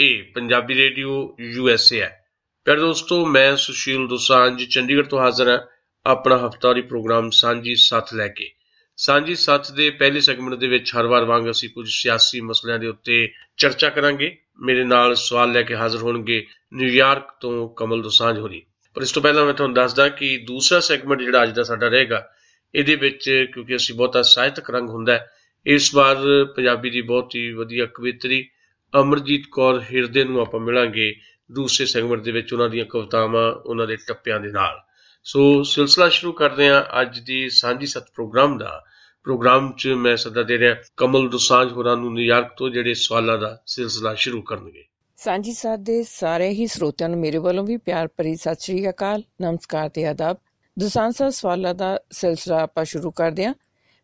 ਇਹ Punjabi radio USA ਹੈ। ਪਿਆਰੇ ਦੋਸਤੋ, ਮੈਂ ਸੁਸ਼ੀਲ ਦੋਸਾਂਝ ਚੰਡੀਗੜ੍ਹ ਤੋਂ ਹਾਜ਼ਰ ਹਾਂ ਆਪਣਾ ਹਫ਼ਤਾਵਾਰੀ ਪ੍ਰੋਗਰਾਮ ਸਾਂਝੀ ਸੱਥ ਲੈ ਕੇ। ਸਾਂਝੀ ਸੱਥ ਦੇ ਪਹਿਲੇ ਸੈਗਮੈਂਟ ਦੇ ਵਿੱਚ ਹਰ ਵਾਰ ਵਾਂਗ ਅਸੀਂ ਕੁਝ ਸਿਆਸੀ ਮਸਲਿਆਂ ਦੇ ਉੱਤੇ ਚਰਚਾ ਕਰਾਂਗੇ। ਮੇਰੇ ਨਾਲ ਸਵਾਲ ਲੈ ਕੇ ਹਾਜ਼ਰ ਹੋਣਗੇ ਨਿਊਯਾਰਕ ਤੋਂ ਕਮਲ ਦੋਸਾਂਝ ਹੋਰੀ। ਪਰ ਇਸ ਤੋਂ ਪਹਿਲਾਂ ਮੈਂ ਤੁਹਾਨੂੰ ਦੱਸਦਾ ਕਿ ਦੂਸਰਾ ਸੈਗਮੈਂਟ ਜਿਹੜਾ ਅੱਜ ਦਾ ਸਾਡਾ ਰਹੇਗਾ, ਇਹਦੇ ਵਿੱਚ ਕਿਉਂਕਿ ਅਸੀਂ ਬਹੁਤਾ ਸਾਹਿਤਕ ਰੰਗ ਹੁੰਦਾ ਹੈ, ਇਸ ਵਾਰ ਪੰਜਾਬੀ ਦੀ ਬਹੁਤ ਹੀ ਵਧੀਆ ਕਵਿੱਤਰੀ ਅਮਰਜੀਤ ਕੌਰ ਹਿਰਦੇ ਨੂੰ ਆਪਾਂ ਮਿਲਾਂਗੇ ਦੂਸਰੇ ਸੈਗਮੈਂਟ ਦੇ ਵਿੱਚ, ਉਹਨਾਂ ਦੀਆਂ ਕਵਿਤਾਵਾਂ, ਉਹਨਾਂ ਦੇ ਟੱਪਿਆਂ ਦੇ ਨਾਲ। ਸੋ ਸਿਲਸਿਲਾ ਸ਼ੁਰੂ ਕਰਦੇ ਹਾਂ ਅੱਜ ਦੀ ਸਾਂਝੀ ਸੱਥ ਪ੍ਰੋਗਰਾਮ ਦਾ। ਪ੍ਰੋਗਰਾਮ 'ਚ ਮੈਂ ਸੱਦਾ ਦੇ ਰਿਹਾ ਕਮਲ ਦੋਸਾਂਝ ਹੋਰਾਂ ਨੂੰ ਨਿਊਯਾਰਕ ਤੋਂ, ਜਿਹੜੇ ਸਵਾਲਾਂ ਦਾ ਸਿਲਸਿਲਾ ਸ਼ੁਰੂ ਕਰਨਗੇ। ਸਾਂਝੀ ਸੱਥ ਦੇ ਸਾਰੇ ਹੀ ਸਰੋਤਿਆਂ ਨੂੰ ਮੇਰੇ ਵੱਲੋਂ ਵੀ ਪਿਆਰ ਭਰੀ ਸਤਿ ਸ਼੍ਰੀ ਅਕਾਲ, ਨਮਸਕਾਰ ਤੇ ਆਦਾਬ। ਦੋਸਾਂਝ ਸਾਹਿਬ, ਸਵਾਲਾਂ ਦਾ ਸਿਲਸਿਲਾ ਆਪਾਂ ਸ਼ੁਰੂ ਕਰਦੇ ਹਾਂ।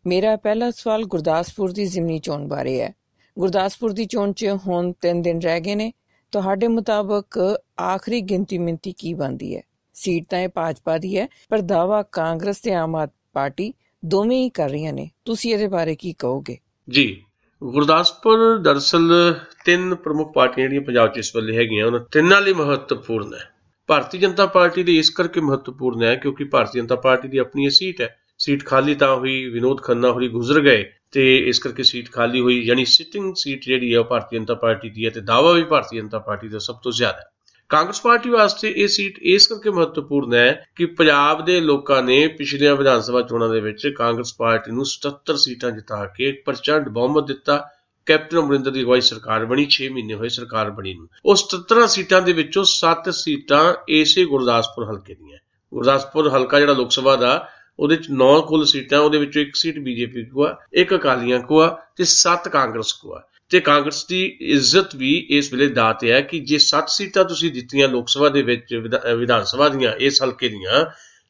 ਮੇਰਾ ਪਹਿਲਾ ਸਵਾਲ ਗੁਰਦਾਸਪੁਰ ਦੀ ਜ਼ਿਮਨੀ ਚੋਣ ਬਾਰੇ ਹੈ। ਗੁਰਦਾਸਪੁਰ ਦੀ ਚੋਣ 'ਚ ਹੁਣ 3 ਦਿਨ ਰਹਿ ਗਏ ਨੇ। ਤੁਹਾਡੇ ਮੁਤਾਬਕ ਆਖਰੀ ਗਿਣਤੀ ਮਿਣਤੀ ਕੀ ਬਣਦੀ ਹੈ? ਸੀਟ ਤਾਂ ਇਹ ਭਾਜਪਾ ਦੀ ਹੈ, ਪਰ ਦਾਅਵਾ ਕਾਂਗਰਸ ਤੇ ਆਮ ਆਦਮੀ ਪਾਰਟੀ ਦੋਵੇਂ ਹੀ ਕਰ ਰਹੀਆਂ ਨੇ। ਤੁਸੀਂ ਇਹਦੇ ਬਾਰੇ ਕੀ ਕਹੋਗੇ? ਜੀ, ਗੁਰਦਾਸਪੁਰ ਦਰਅਸਲ 3 ਪ੍ਰਮੁੱਖ ਪਾਰਟੀਆਂ ਜਿਹੜੀਆਂ ਪੰਜਾਬ 'ਚ ਇਸ ਵੇਲੇ ਹੈਗੀਆਂ, ਉਹਨਾਂ ਤਿੰਨਾਂ ਲਈ ਮਹੱਤਵਪੂਰਨ ਹੈ। ਭਾਰਤੀ ਜਨਤਾ ਪਾਰਟੀ ਲਈ ਇਸ ਕਰਕੇ ਮਹੱਤਵਪੂਰਨ ਹੈ ਕਿਉਂਕਿ ਭਾਰਤੀ ਜਨਤਾ ਪਾਰਟੀ ਦੀ ਆਪਣੀ ਸੀਟ ਹੈ। ਸੀਟ ਖਾਲੀ ਤਾਂ ਹੋਈ, ਵਿਨੋਦ ਖੰਨਾ ਹੋਰੀ ਗੁਜ਼ਰ ਗਏ ਤੇ ਇਸ ਕਰਕੇ ਸੀਟ ਖਾਲੀ ਹੋਈ, ਯਾਨੀ ਸਿਟਿੰਗ ਸੀਟ ਜਿਹੜੀ ਹੈ ਉਹ ਭਾਰਤੀ ਜਨਤਾ ਪਾਰਟੀ ਦੀ ਹੈ ਤੇ ਦਾਅਵਾ ਵੀ ਭਾਰਤੀ ਜਨਤਾ ਪਾਰਟੀ ਦਾ ਸਭ ਤੋਂ ਜ਼ਿਆਦਾ ਹੈ। ਕਾਂਗਰਸ ਪਾਰਟੀ ਵਾਸਤੇ ਇਹ ਸੀਟ ਇਸ ਕਰਕੇ ਮਹੱਤਵਪੂਰਨ ਹੈ ਕਿ ਪੰਜਾਬ ਦੇ ਲੋਕਾਂ ਨੇ ਪਿਛਲੀਆਂ ਵਿਧਾਨ ਸਭਾ ਚੋਣਾਂ ਦੇ ਵਿੱਚ ਕਾਂਗਰਸ ਪਾਰਟੀ ਨੂੰ 77 ਸੀਟਾਂ ਜਿਤਾ ਕੇ ਪ੍ਰਚੰਡ ਬਹੁਮਤ ਦਿੱਤਾ। ਕੈਪਟਨ ਅਮਰਿੰਦਰ ਦੀ ਅਗਵਾਈ ਸਰਕਾਰ ਬਣੀ, 6 ਮਹੀਨੇ ਹੋਏ ਸਰਕਾਰ ਬਣੀ ਨੂੰ। ਉਹ 77 ਸੀਟਾਂ ਦੇ ਵਿੱਚੋਂ 7 ਸੀਟਾਂ ਇਸੇ ਗੁਰਦਾਸਪੁਰ ਹਲਕੇ ਦੀਆਂ। ਗੁਰਦਾਸਪੁਰ ਹਲਕਾ ਜਿਹੜਾ ਲੋਕ ਸਭਾ ਦਾ, ਉਹਦੇ 'ਚ 9 ਕੁੱਲ ਸੀਟਾਂ, ਉਹਦੇ ਵਿੱਚੋਂ 1 ਸੀਟ ਬੀਜੇਪੀ ਕੋ ਆ, 1 ਅਕਾਲੀਆਂ ਕੋ ਆ ਤੇ 7 ਕਾਂਗਰਸ ਕੋ ਆ। ਤੇ ਕਾਂਗਰਸ ਦੀ ਇੱਜ਼ਤ ਵੀ ਇਸ ਵੇਲੇ ਦਾਅ ਤੇ ਹੈ ਕਿ ਜੇ 7 ਸੀਟਾਂ ਤੁਸੀਂ ਦਿੱਤੀਆਂ ਲੋਕ ਸਭਾ ਦੇ ਵਿੱਚ, ਵਿਧਾਨ ਸਭਾ ਦੀਆਂ ਇਸ ਹਲਕੇ ਦੀਆਂ,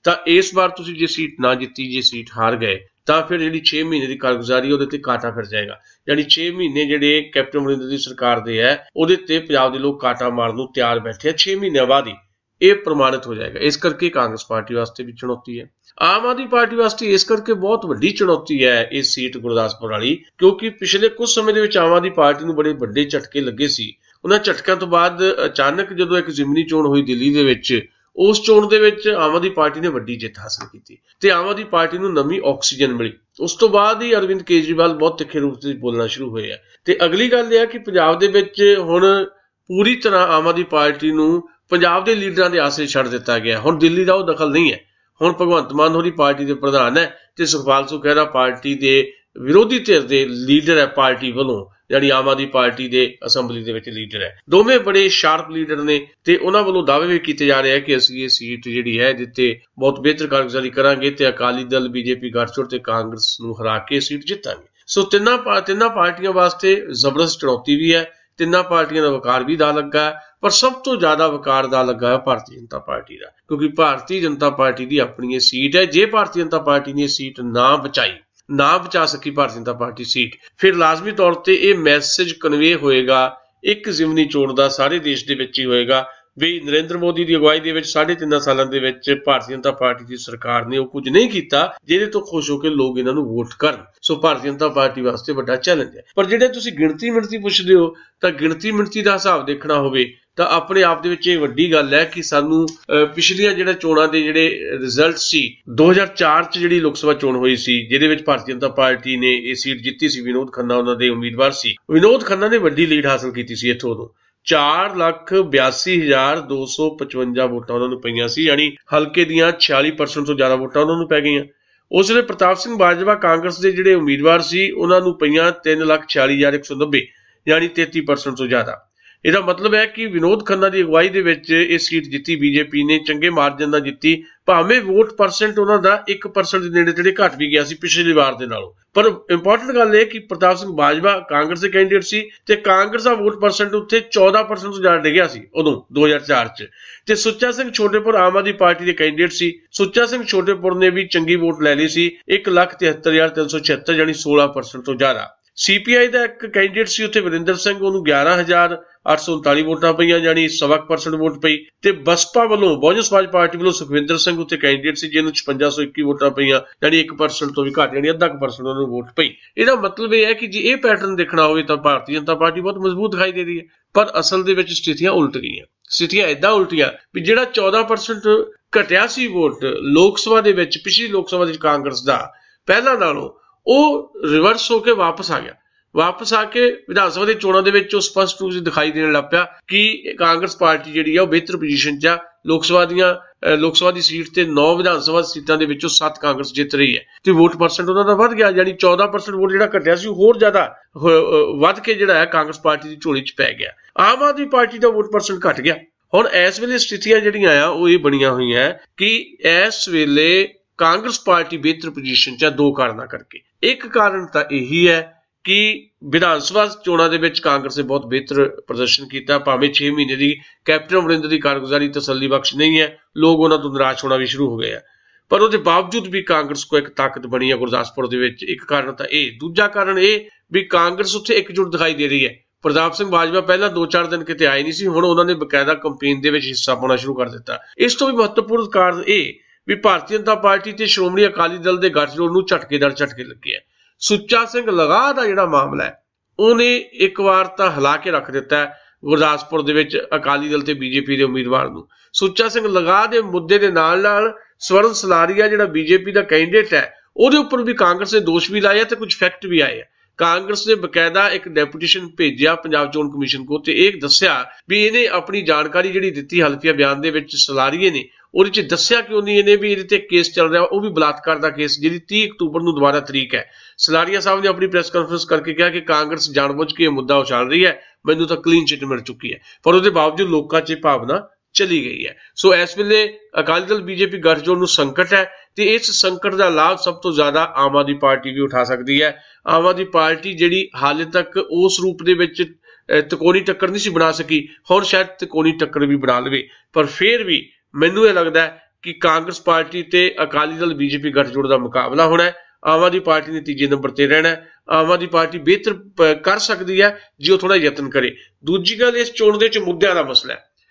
ਤਾਂ ਇਸ ਵਾਰ ਤੁਸੀਂ ਜੇ ਸੀਟ ਨਾ ਜਿੱਤੀ, ਜੇ ਸੀਟ ਹਾਰ ਗਏ, ਤਾਂ ਫਿਰ ਜਿਹੜੀ 6 ਮਹੀਨੇ ਦੀ ਕਾਰਗੁਜ਼ਾਰੀ ਉਹਦੇ ਤੇ ਕਾਟਾ ਫਿਰ ਜਾਏਗਾ। ਯਾਨੀ 6 ਮਹੀਨੇ ਜਿਹੜੇ ਕੈਪਟਨ ਅਮਰਿੰਦਰ ਦੀ ਸਰਕਾਰ ਦੇ ਹੈ, ਉਹਦੇ ਤੇ ਪੰਜਾਬ ਦੇ ਲੋਕ ਕਾਟਾ ਮਾਰਨ ਨੂੰ ਤਿਆਰ ਬੈਠੇ ਆ। 6 ਮਹੀਨਿਆਂ ਬਾਅਦ ਹੀ ਇਹ ਪ੍ਰਮਾਣਿਤ ਹੋ ਜਾਏਗਾ। ਇਸ ਕਰਕੇ ਕਾਂਗਰਸ ਪਾਰਟੀ ਵਾਸਤੇ ਵੀ ਚੁਣੌਤੀ ਹੈ। ਆਮ ਆਦਮੀ ਪਾਰਟੀ ਵਾਸਤੇ ਇਸ ਕਰਕੇ ਬਹੁਤ ਵੱਡੀ ਚੁਣੌਤੀ ਹੈ ਇਹ ਸੀਟ ਗੁਰਦਾਸਪੁਰ ਵਾਲੀ, ਕਿਉਂਕਿ ਪਿਛਲੇ ਕੁਝ ਸਮੇਂ ਦੇ ਵਿੱਚ ਆਮ ਆਦਮੀ ਪਾਰਟੀ ਨੂੰ ਬੜੇ ਵੱਡੇ ਝਟਕੇ ਲੱਗੇ ਸੀ। ਉਹਨਾਂ ਝਟਕਿਆਂ ਤੋਂ ਬਾਅਦ ਅਚਾਨਕ ਜਦੋਂ ਇੱਕ ਜ਼ਿਮਨੀ ਚੋਣ ਹੋਈ ਦਿੱਲੀ ਦੇ ਵਿੱਚ, ਉਸ ਚੋਣ ਦੇ ਵਿੱਚ ਆਮ ਆਦਮੀ ਪਾਰਟੀ ਨੇ ਵੱਡੀ ਜਿੱਤ ਹਾਸਲ ਕੀਤੀ ਤੇ ਆਮ ਆਦਮੀ ਪਾਰਟੀ ਨੂੰ ਨਵੀਂ ਆਕਸੀਜਨ ਮਿਲੀ। ਉਸ ਤੋਂ ਬਾਅਦ ਹੀ ਅਰਵਿੰਦ ਕੇਜਰੀਵਾਲ ਬਹੁਤ ਤਿੱਖੇ ਰੂਪ ਵਿੱਚ ਬੋਲਣਾ ਸ਼ੁਰੂ ਹੋਏ ਆ। ਤੇ ਅਗਲੀ ਗੱਲ ਇਹ ਹੈ ਕਿ ਪੰਜਾਬ ਦੇ ਵਿੱਚ ਹੁਣ ਪੂਰੀ ਤਰ੍ਹਾਂ ਆਮ ਆਦਮੀ ਪਾਰਟੀ ਨੂੰ ਪੰਜਾਬ ਦੇ ਲੀਡਰਾਂ ਦੇ ਆਸਰੇ ਛੱਡ ਦਿੱਤਾ ਗਿਆ। ਹੁਣ ਦਿੱਲੀ ਦਾ ਉਹ ਦਖਲ ਨਹੀਂ ਹੈ। ਹੁਣ ਭਗਵੰਤ ਮਾਨ ਹੋਰੀ ਪਾਰਟੀ ਦੇ ਪ੍ਰਧਾਨ ਹੈ ਤੇ ਸੁਖਪਾਲ ਸੁਖੈਰਾ ਪਾਰਟੀ ਦੇ ਵਿਰੋਧੀ ਧਿਰ ਦੇ ਲੀਡਰ ਹੈ ਪਾਰਟੀ ਵੱਲੋਂ, ਜਿਹੜੀ ਆਮ ਆਦਮੀ ਪਾਰਟੀ ਦੇ ਅਸੈਂਬਲੀ ਦੇ ਵਿੱਚ ਲੀਡਰ ਹੈ। ਦੋਵੇਂ ਬੜੇ ਸ਼ਾਰਪ ਲੀਡਰ ਨੇ ਤੇ ਉਹਨਾਂ ਵੱਲੋਂ ਦਾਅਵੇ ਵੀ ਕੀਤੇ ਜਾ ਰਹੇ ਆ ਕਿ ਅਸੀਂ ਇਹ ਸੀਟ ਜਿਹੜੀ ਹੈ ਜਿੱਤੇ ਬਹੁਤ ਬਿਹਤਰ ਕਾਰਗੁਜ਼ਾਰੀ ਕਰਾਂਗੇ ਤੇ ਅਕਾਲੀ ਦਲ, ਬੀਜੇਪੀ ਗੱਠਜੋੜ ਤੇ ਕਾਂਗਰਸ ਨੂੰ ਹਰਾ ਕੇ ਸੀਟ ਜਿੱਤਾਂਗੇ। ਸੋ ਤਿੰਨਾਂ ਪਾਰਟੀਆਂ ਵਾਸਤੇ ਜ਼ਬਰਦਸਤ ਚੁਣੌਤੀ ਵੀ ਹੈ। ਤਿੰਨਾਂ ਪਾਰਟੀਆਂ ਦਾ ਵਕਾਰ ਵੀ ਦਾ ਲੱਗਾ ਹੈ, ਪਰ ਸਭ ਤੋਂ ਜ਼ਿਆਦਾ ਵਕਾਰ ਦਾ ਲੱਗਾ ਹੈ ਭਾਰਤੀ ਜਨਤਾ ਪਾਰਟੀ ਦਾ, ਕਿਉਂਕਿ ਭਾਰਤੀ ਜਨਤਾ ਪਾਰਟੀ ਦੀ ਆਪਣੀ ਇਹ ਸੀਟ ਹੈ। ਜੇ ਭਾਰਤੀ ਜਨਤਾ ਪਾਰਟੀ ਨੇ ਇਹ ਸੀਟ ਨਾ ਬਚਾ ਸਕੀ ਭਾਰਤੀ ਜਨਤਾ ਪਾਰਟੀ ਸੀਟ, ਫਿਰ ਲਾਜ਼ਮੀ ਤੌਰ ਤੇ ਇਹ ਮੈਸੇਜ ਕਨਵੇ ਹੋਏਗਾ ਇੱਕ ਜ਼ਿਮਨੀ ਚੋਣ ਦਾ, ਸਾਰੇ ਦੇਸ਼ ਦੇ ਵਿੱਚ ਹੀ ਹੋਏਗਾ ਵੀ ਨਰਿੰਦਰ ਮੋਦੀ ਦੀ ਅਗਵਾਈ ਦੇ ਵਿੱਚ 3.5 ਸਾਲਾਂ ਦੇ ਵਿੱਚ ਭਾਰਤੀ ਜਨਤਾ ਪਾਰਟੀ ਦੀ ਸਰਕਾਰ ਨੇ ਉਹ ਕੁਝ ਨਹੀਂ ਕੀਤਾ ਜਿਹਦੇ ਤੋਂ ਖੁਸ਼ ਹੋ ਕੇ ਲੋਕ ਇਹਨਾਂ ਨੂੰ ਵੋਟ ਕਰਨ। ਸੋ ਭਾਰਤੀ ਜਨਤਾ ਪਾਰਟੀ ਵਾਸਤੇ ਵੱਡਾ ਚੈਲੰਜ ਹੈ। ਪਰ ਜਿਹੜੇ ਤੁਸੀਂ ਗਿਣਤੀ ਮਿਣਤੀ ਪੁੱਛਦੇ ਹੋ, ਤਾਂ ਗਿਣਤੀ ਮਿਣਤੀ ਦਾ ਹਿਸਾਬ ਦੇਖਣਾ ਹੋਵੇ ਤਾਂ ਆਪਣੇ ਆਪ ਦੇ ਵਿੱਚ ਇਹ ਵੱਡੀ ਗੱਲ ਹੈ ਕਿ ਸਾਨੂੰ ਪਿਛਲੀਆਂ ਜਿਹੜਾ ਚੋਣਾਂ ਦੇ ਜਿਹੜੇ ਰਿਜ਼ਲਟ ਸੀ, 2004 ਚ ਜਿਹੜੀ ਲੋਕ ਸਭਾ ਚੋਣ ਹੋਈ ਸੀ ਜਿਹਦੇ ਵਿੱਚ ਭਾਰਤੀ ਜਨਤਾ ਪਾਰਟੀ ਨੇ ਇਹ ਸੀਟ ਜਿੱਤੀ ਸੀ, ਵਿਨੋਦ ਖੰਨਾ ਉਹਨਾਂ ਦੇ ਉਮੀਦਵਾਰ ਸੀ। ਵਿਨੋਦ ਖੰਨਾ ਨੇ ਵੱਡੀ ਲੀਡ ਹਾਸਲ ਕੀਤੀ ਸੀ ਇੱਥੋਂ ਉਦੋਂ 4,82,255 ਵੋਟਾਂ ਉਹਨਾਂ ਨੂੰ ਪਈਆਂ ਸੀ, ਯਾਨੀ ਹਲਕੇ ਦੀਆਂ 46% ਤੋਂ ਜ਼ਿਆਦਾ ਵੋਟਾਂ ਉਹਨਾਂ ਨੂੰ ਪੈ ਗਈਆਂ। ਉਸ ਵੇਲੇ ਪ੍ਰਤਾਪ ਸਿੰਘ ਬਾਜਵਾ ਕਾਂਗਰਸ ਦੇ ਜਿਹੜੇ ਉਮੀਦਵਾਰ ਸੀ ਉਹਨਾਂ ਨੂੰ ਪਈਆਂ 3,46,190, ਯਾਨੀ 33% ਤੋਂ ਜ਼ਿਆਦਾ। ਇਹਦਾ ਮਤਲਬ ਹੈ ਕਿ ਵਿਨੋਦ ਖੰਨਾ ਦੀ ਅਗਵਾਈ ਦੇ ਵਿੱਚ ਇਹ ਸੀਟ ਜਿੱਤੀ ਬੀਜੇਪੀ ਨੇ, ਚੰਗੇ ਮਾਰਜਨ ਨਾਲ ਜਿੱਤੀ, ਭਾਵੇਂ ਵੋਟ ਪਰਸੈਂਟ ਉਹਨਾਂ ਦਾ 1% ਦੇ ਨੇੜੇ ਤੇੜੇ ਘਟ ਵੀ ਗਿਆ ਸੀ ਪਿਛਲੀ ਵਾਰ ਦੇ ਨਾਲੋਂ। ਪਰ ਇੰਪੋਰਟੈਂਟ ਗੱਲ ਇਹ ਕਿ ਪ੍ਰਤਾਪ ਸਿੰਘ ਬਾਜਵਾ ਕਾਂਗਰਸ ਦੇ ਕੈਂਡੀਡੇਟ ਸੀ ਤੇ ਕਾਂਗਰਸ ਦਾ ਵੋਟ ਪਰਸੈਂਟ ਉੱਥੇ 14% ਤੋਂ ਜ਼ਿਆਦਾ ਡਿੱਗਿਆ ਸੀ ਉਦੋਂ 2004 ਚ। ਤੇ ਸੁੱਚਾ ਸਿੰਘ ਛੋਟੇਪੁਰ ਆਮ ਆਦਮੀ ਪਾਰਟੀ ਦੇ ਕੈਂਡੀਡੇਟ ਸੀ। ਸੁੱਚਾ ਸਿੰਘ ਛੋਟੇਪੁਰ ਨੇ ਵੀ ਚੰਗੀ ਵੋਟ ਲੈ ਲਈ ਸੀ, 1,73,376, ਯਾਨੀ 16% ਤੋਂ ਜ਼ਿਆਦਾ। CPI ਦਾ ਇੱਕ ਕੈਂਡੀਡੇਟ ਸੀ ਉੱਥੇ ਵਰਿੰਦਰ ਸਿੰਘ, ਉਹਨੂੰ 11,839 ਵੋਟਾਂ ਪਈਆਂ, ਜਾਨੀ 1.25% ਵੋਟ ਪਈ। ਤੇ ਬਸਪਾ ਵੱਲੋਂ ਬਹੁਜਨ ਸਮਾਜ ਪਾਰਟੀ ਵੱਲੋਂ ਸੁਖਵਿੰਦਰ ਸਿੰਘ ਉੱਥੇ ਕੈਂਡੀਡੇਟ ਸੀ, ਜਿਹਨੂੰ 5621 ਵੋਟਾਂ ਪਈਆਂ, ਜਾਨੀ 1% ਤੋਂ ਵੀ ਘੱਟ, ਜਾਨੀ 0.5% ਉਹਨੂੰ ਵੋਟ ਪਈ। ਇਹਦਾ ਮਤਲਬ ਇਹ ਹੈ ਕਿ ਜੇ ਇਹ ਪੈਟਰਨ ਦੇਖਣਾ ਹੋਵੇ ਤਾਂ ਭਾਰਤੀ ਜਨਤਾ ਪਾਰਟੀ ਬਹੁਤ ਮਜ਼ਬੂਤ ਦਿਖਾਈ ਦੇ ਰਹੀ ਹੈ, ਪਰ ਅਸਲ ਦੇ ਵਿੱਚ ਸਥਿਤੀਆਂ ਉਲਟ ਗਈਆਂ। ਸਥਿਤੀਆਂ ਏਦਾਂ ਉਲਟੀਆਂ ਵੀ ਜਿਹੜਾ 14% ਘਟਿਆ ਸੀ ਵੋਟ ਲੋਕ ਸਭਾ ਦੇ ਵਿੱਚ, ਪਿਛਲੀ ਲੋਕ ਸਭਾ ਦੇ ਵਿੱਚ ਕਾਂਗਰਸ ਦਾ, ਪਹਿਲਾਂ ਨਾਲੋਂ ਉਹ ਰਿਵਰਸ ਹੋ ਕੇ ਵਾਪਸ ਆ ਗਿਆ। ਵਾਪਸ ਆ ਕੇ ਵਿਧਾਨ ਸਭਾ ਦੀ ਚੋਣਾਂ ਦੇ ਵਿੱਚ ਉਹ ਸਪਸ਼ਟ ਰੂਪ 'ਚ ਦਿਖਾਈ ਦੇਣ ਲੱਗ ਪਿਆ ਕਿ ਕਾਂਗਰਸ ਪਾਰਟੀ ਜਿਹੜੀ ਆ ਉਹ ਬਿਹਤਰ ਪੋਜੀਸ਼ਨ 'ਚ ਆ। ਲੋਕ ਸਭਾ ਦੀ ਸੀਟ ਤੇ 9 ਵਿਧਾਨ ਸਭਾ ਸੀਟਾਂ ਦੇ ਵਿੱਚੋਂ 7 ਕਾਂਗਰਸ ਜਿੱਤ ਰਹੀ ਹੈ ਤੇ ਵੋਟ ਪਰਸੈਂਟ ਉਹਨਾਂ ਦਾ ਵੱਧ ਗਿਆ, ਯਾਨੀ 14% ਵੋਟ ਜਿਹੜਾ ਘਟਿਆ ਸੀ ਹੋਰ ਜ਼ਿਆਦਾ ਵੱਧ ਕੇ ਜਿਹੜਾ ਹੈ ਕਾਂਗਰਸ ਪਾਰਟੀ ਦੀ ਝੋਲੀ 'ਚ ਪੈ ਗਿਆ। ਆਮ ਆਦਮੀ ਪਾਰਟੀ ਦਾ ਵੋਟ ਪਰਸੈਂਟ ਘਟ ਗਿਆ। ਹੁਣ ਇਸ ਵੇਲੇ ਸਥਿਤੀਆਂ ਜਿਹੜੀਆਂ ਆ ਉਹ ਇਹ ਬਣੀਆਂ ਹੋਈਆਂ ਕਿ ਇਸ ਵੇਲੇ ਕਾਂਗਰਸ ਪਾਰਟੀ ਬਿਹਤਰ ਪੋਜੀਸ਼ਨ 'ਚ ਆ, ਦੋ ਕਾਰਨਾਂ ਕਰਕੇ। ਇੱਕ ਕਾਰਨ ਤਾਂ ਇਹੀ ਹੈ ਕਿ ਵਿਧਾਨ ਸਭਾ ਚੋਣਾਂ ਦੇ ਵਿੱਚ ਕਾਂਗਰਸ ਨੇ ਬਹੁਤ ਬਿਹਤਰ ਪ੍ਰਦਰਸ਼ਨ ਕੀਤਾ, ਭਾਵੇਂ 6 ਮਹੀਨੇ ਦੀ ਕੈਪਟਨ ਅਮਰਿੰਦਰ ਦੀ ਕਾਰਗੁਜ਼ਾਰੀ ਤਸੱਲੀ ਬਖਸ਼ ਨਹੀਂ ਹੈ, ਲੋਕ ਉਹਨਾਂ ਤੋਂ ਨਿਰਾਸ਼ ਹੋਣਾ ਵੀ ਸ਼ੁਰੂ ਹੋ ਗਏ ਆ, ਪਰ ਉਹਦੇ ਬਾਵਜੂਦ ਵੀ ਕਾਂਗਰਸ ਕੋ ਇੱਕ ਤਾਕਤ ਬਣੀ ਹੈ ਗੁਰਦਾਸਪੁਰ ਦੇ ਵਿੱਚ। ਇੱਕ ਕਾਰਨ ਤਾਂ ਇਹ। ਦੂਜਾ ਕਾਰਨ ਇਹ ਵੀ ਕਾਂਗਰਸ ਉੱਥੇ ਇਕਜੁੱਟ ਦਿਖਾਈ ਦੇ ਰਹੀ ਹੈ। ਪ੍ਰਤਾਪ ਸਿੰਘ ਬਾਜਵਾ ਪਹਿਲਾਂ 2-4 ਦਿਨ ਕਿਤੇ ਆਏ ਨਹੀਂ ਸੀ, ਹੁਣ ਉਹਨਾਂ ਨੇ ਬਕਾਇਦਾ ਕੰਪੇਨ ਦੇ ਵਿੱਚ ਹਿੱਸਾ ਪਾਉਣਾ ਸ਼ੁਰੂ ਕਰ ਦਿੱਤਾ। ਇਸ ਤੋਂ ਵੀ ਮਹੱਤਵਪੂਰਨ ਕਾਰਨ ਇਹ ਵੀ ਭਾਰਤੀ ਜਨਤਾ ਪਾਰਟੀ ਤੇ ਸ਼੍ਰੋਮਣੀ ਅਕਾਲੀ ਦਲ ਦੇ ਗੱਠਜੋੜ ਨੂੰ ਝਟਕੇ ਲੱਗੇ ਆ। ਸੁੱਚਾ ਸਿੰਘ ਲਗਾਹ ਦਾ ਜਿਹੜਾ ਮਾਮਲਾ ਹੈ ਉਹਨੇ ਇੱਕ ਵਾਰ ਤਾਂ ਹਿਲਾ ਕੇ ਰੱਖ ਦਿੱਤਾ ਗੁਰਦਾਸਪੁਰ ਦੇ ਵਿੱਚ ਅਕਾਲੀ ਦਲ ਤੇ BJP ਦੇ ਉਮੀਦਵਾਰ ਨੂੰ। ਸੁੱਚਾ ਸਿੰਘ ਲਗਾਹ ਦੇ ਮੁੱਦੇ ਦੇ ਨਾਲ ਸਵਰਨ ਸਲਾਰੀਆ ਜਿਹੜਾ BJP ਦਾ ਕੈਂਡੀਡੇਟ ਹੈ ਉਹਦੇ ਉੱਪਰ ਵੀ ਕਾਂਗਰਸ ਨੇ ਦੋਸ਼ ਵੀ ਲਾਇਆ ਤੇ ਕੁਝ ਫੈਕਟ ਵੀ ਆਏ ਆ। ਕਾਂਗਰਸ ਨੇ ਬਕਾਇਦਾ ਇੱਕ ਡੈਪੂਟੇਸ਼ਨ ਭੇਜਿਆ ਪੰਜਾਬ ਚੋਣ ਕਮਿਸ਼ਨ ਕੋਲ ਤੇ ਇਹ ਦੱਸਿਆ ਵੀ ਇਹਨੇ ਆਪਣੀ ਜਾਣਕਾਰੀ ਜਿਹੜੀ ਦਿੱਤੀ ਹਲਫੀਆ ਬਿਆਨ ਦੇ ਵਿੱਚ ਸਲਾਰੀਏ ਨੇ, ਉਹਦੇ 'ਚ ਦੱਸਿਆ ਕਿ ਇਹਨੇ ਵੀ ਇਹਦੇ ਤੇ ਕੇਸ ਚੱਲ ਰਿਹਾ, ਉਹ ਵੀ ਬਲਾਤਕਾਰ ਦਾ ਕੇਸ, ਜਿਹਦੀ 30 ਅਕਤੂਬਰ ਨੂੰ ਦੁਬਾਰਾ ਤਰੀਕ ਹੈ। ਸਲਾਰੀਆ ਸਾਹਿਬ ਨੇ ਆਪਣੀ ਪ੍ਰੈਸ ਕਾਨਫਰੰਸ ਕਰਕੇ ਕਿਹਾ ਕਿ ਕਾਂਗਰਸ ਜਾਣਬੁੱਝ ਕੇ ਇਹ ਮੁੱਦਾ ਉਛਾਲ ਰਹੀ ਹੈ, ਮੈਨੂੰ ਤਾਂ ਕਲੀਨ ਚਿੱਟ ਮਿਲ ਚੁੱਕੀ ਹੈ, ਪਰ ਉਹਦੇ ਬਾਵਜੂਦ ਲੋਕਾਂ 'ਚ ਭਾਵਨਾ ਚਲੀ ਗਈ ਹੈ। ਸੋ ਇਸ ਵੇਲੇ ਅਕਾਲੀ ਦਲ BJP ਗੱਠਜੋੜ ਨੂੰ ਸੰਕਟ ਹੈ ਤੇ ਇਸ ਸੰਕਟ ਦਾ ਲਾਭ ਸਭ ਤੋਂ ਜ਼ਿਆਦਾ ਆਮ ਆਦਮੀ ਪਾਰਟੀ ਵੀ ਉਠਾ ਸਕਦੀ ਹੈ। ਆਮ ਆਦਮੀ ਪਾਰਟੀ ਜਿਹੜੀ ਹਾਲੇ ਤੱਕ ਉਸ ਰੂਪ ਦੇ ਵਿੱਚ ਤਿਕੋਣੀ ਟੱਕਰ ਨਹੀਂ ਸੀ ਬਣਾ ਸਕੀ, ਹੁਣ ਸ਼ਾਇਦ ਤਿਕੋਣੀ ਟੱਕਰ ਵੀ ਬਣਾ ਲਵੇ, ਪਰ ਫਿਰ ਵੀ ਮੈਨੂੰ ਇਹ ਲੱਗਦਾ ਹੈ ਕਿ ਕਾਂਗਰਸ ਪਾਰਟੀ ਤੇ ਅਕਾਲੀ ਦਲ BJP ਗੱਠਜੋੜ ਦਾ ਮੁਕਾਬਲਾ ਹੋਣਾ ਹੈ। ਆਮ ਆਦਮੀ ਪਾਰਟੀ ਨੇ ਤੀਜੇ ਨੰਬਰ ਤੇ ਰਹਿਣਾ ਹੈ। ਆਮ ਆਦਮੀ ਪਾਰਟੀ ਬਿਹਤਰ ਕਰ ਸਕਦੀ ਹੈ ਜੇ ਉਹ ਥੋੜਾ ਯਤਨ ਕਰੇ। ਦੂਜੀ ਗੱਲ, ਇਸ ਚੋਣ ਦੇ ਵਿੱਚ ਮੁੱਦਿਆਂ ਦਾ ਮਸਲਾ ਹੈ।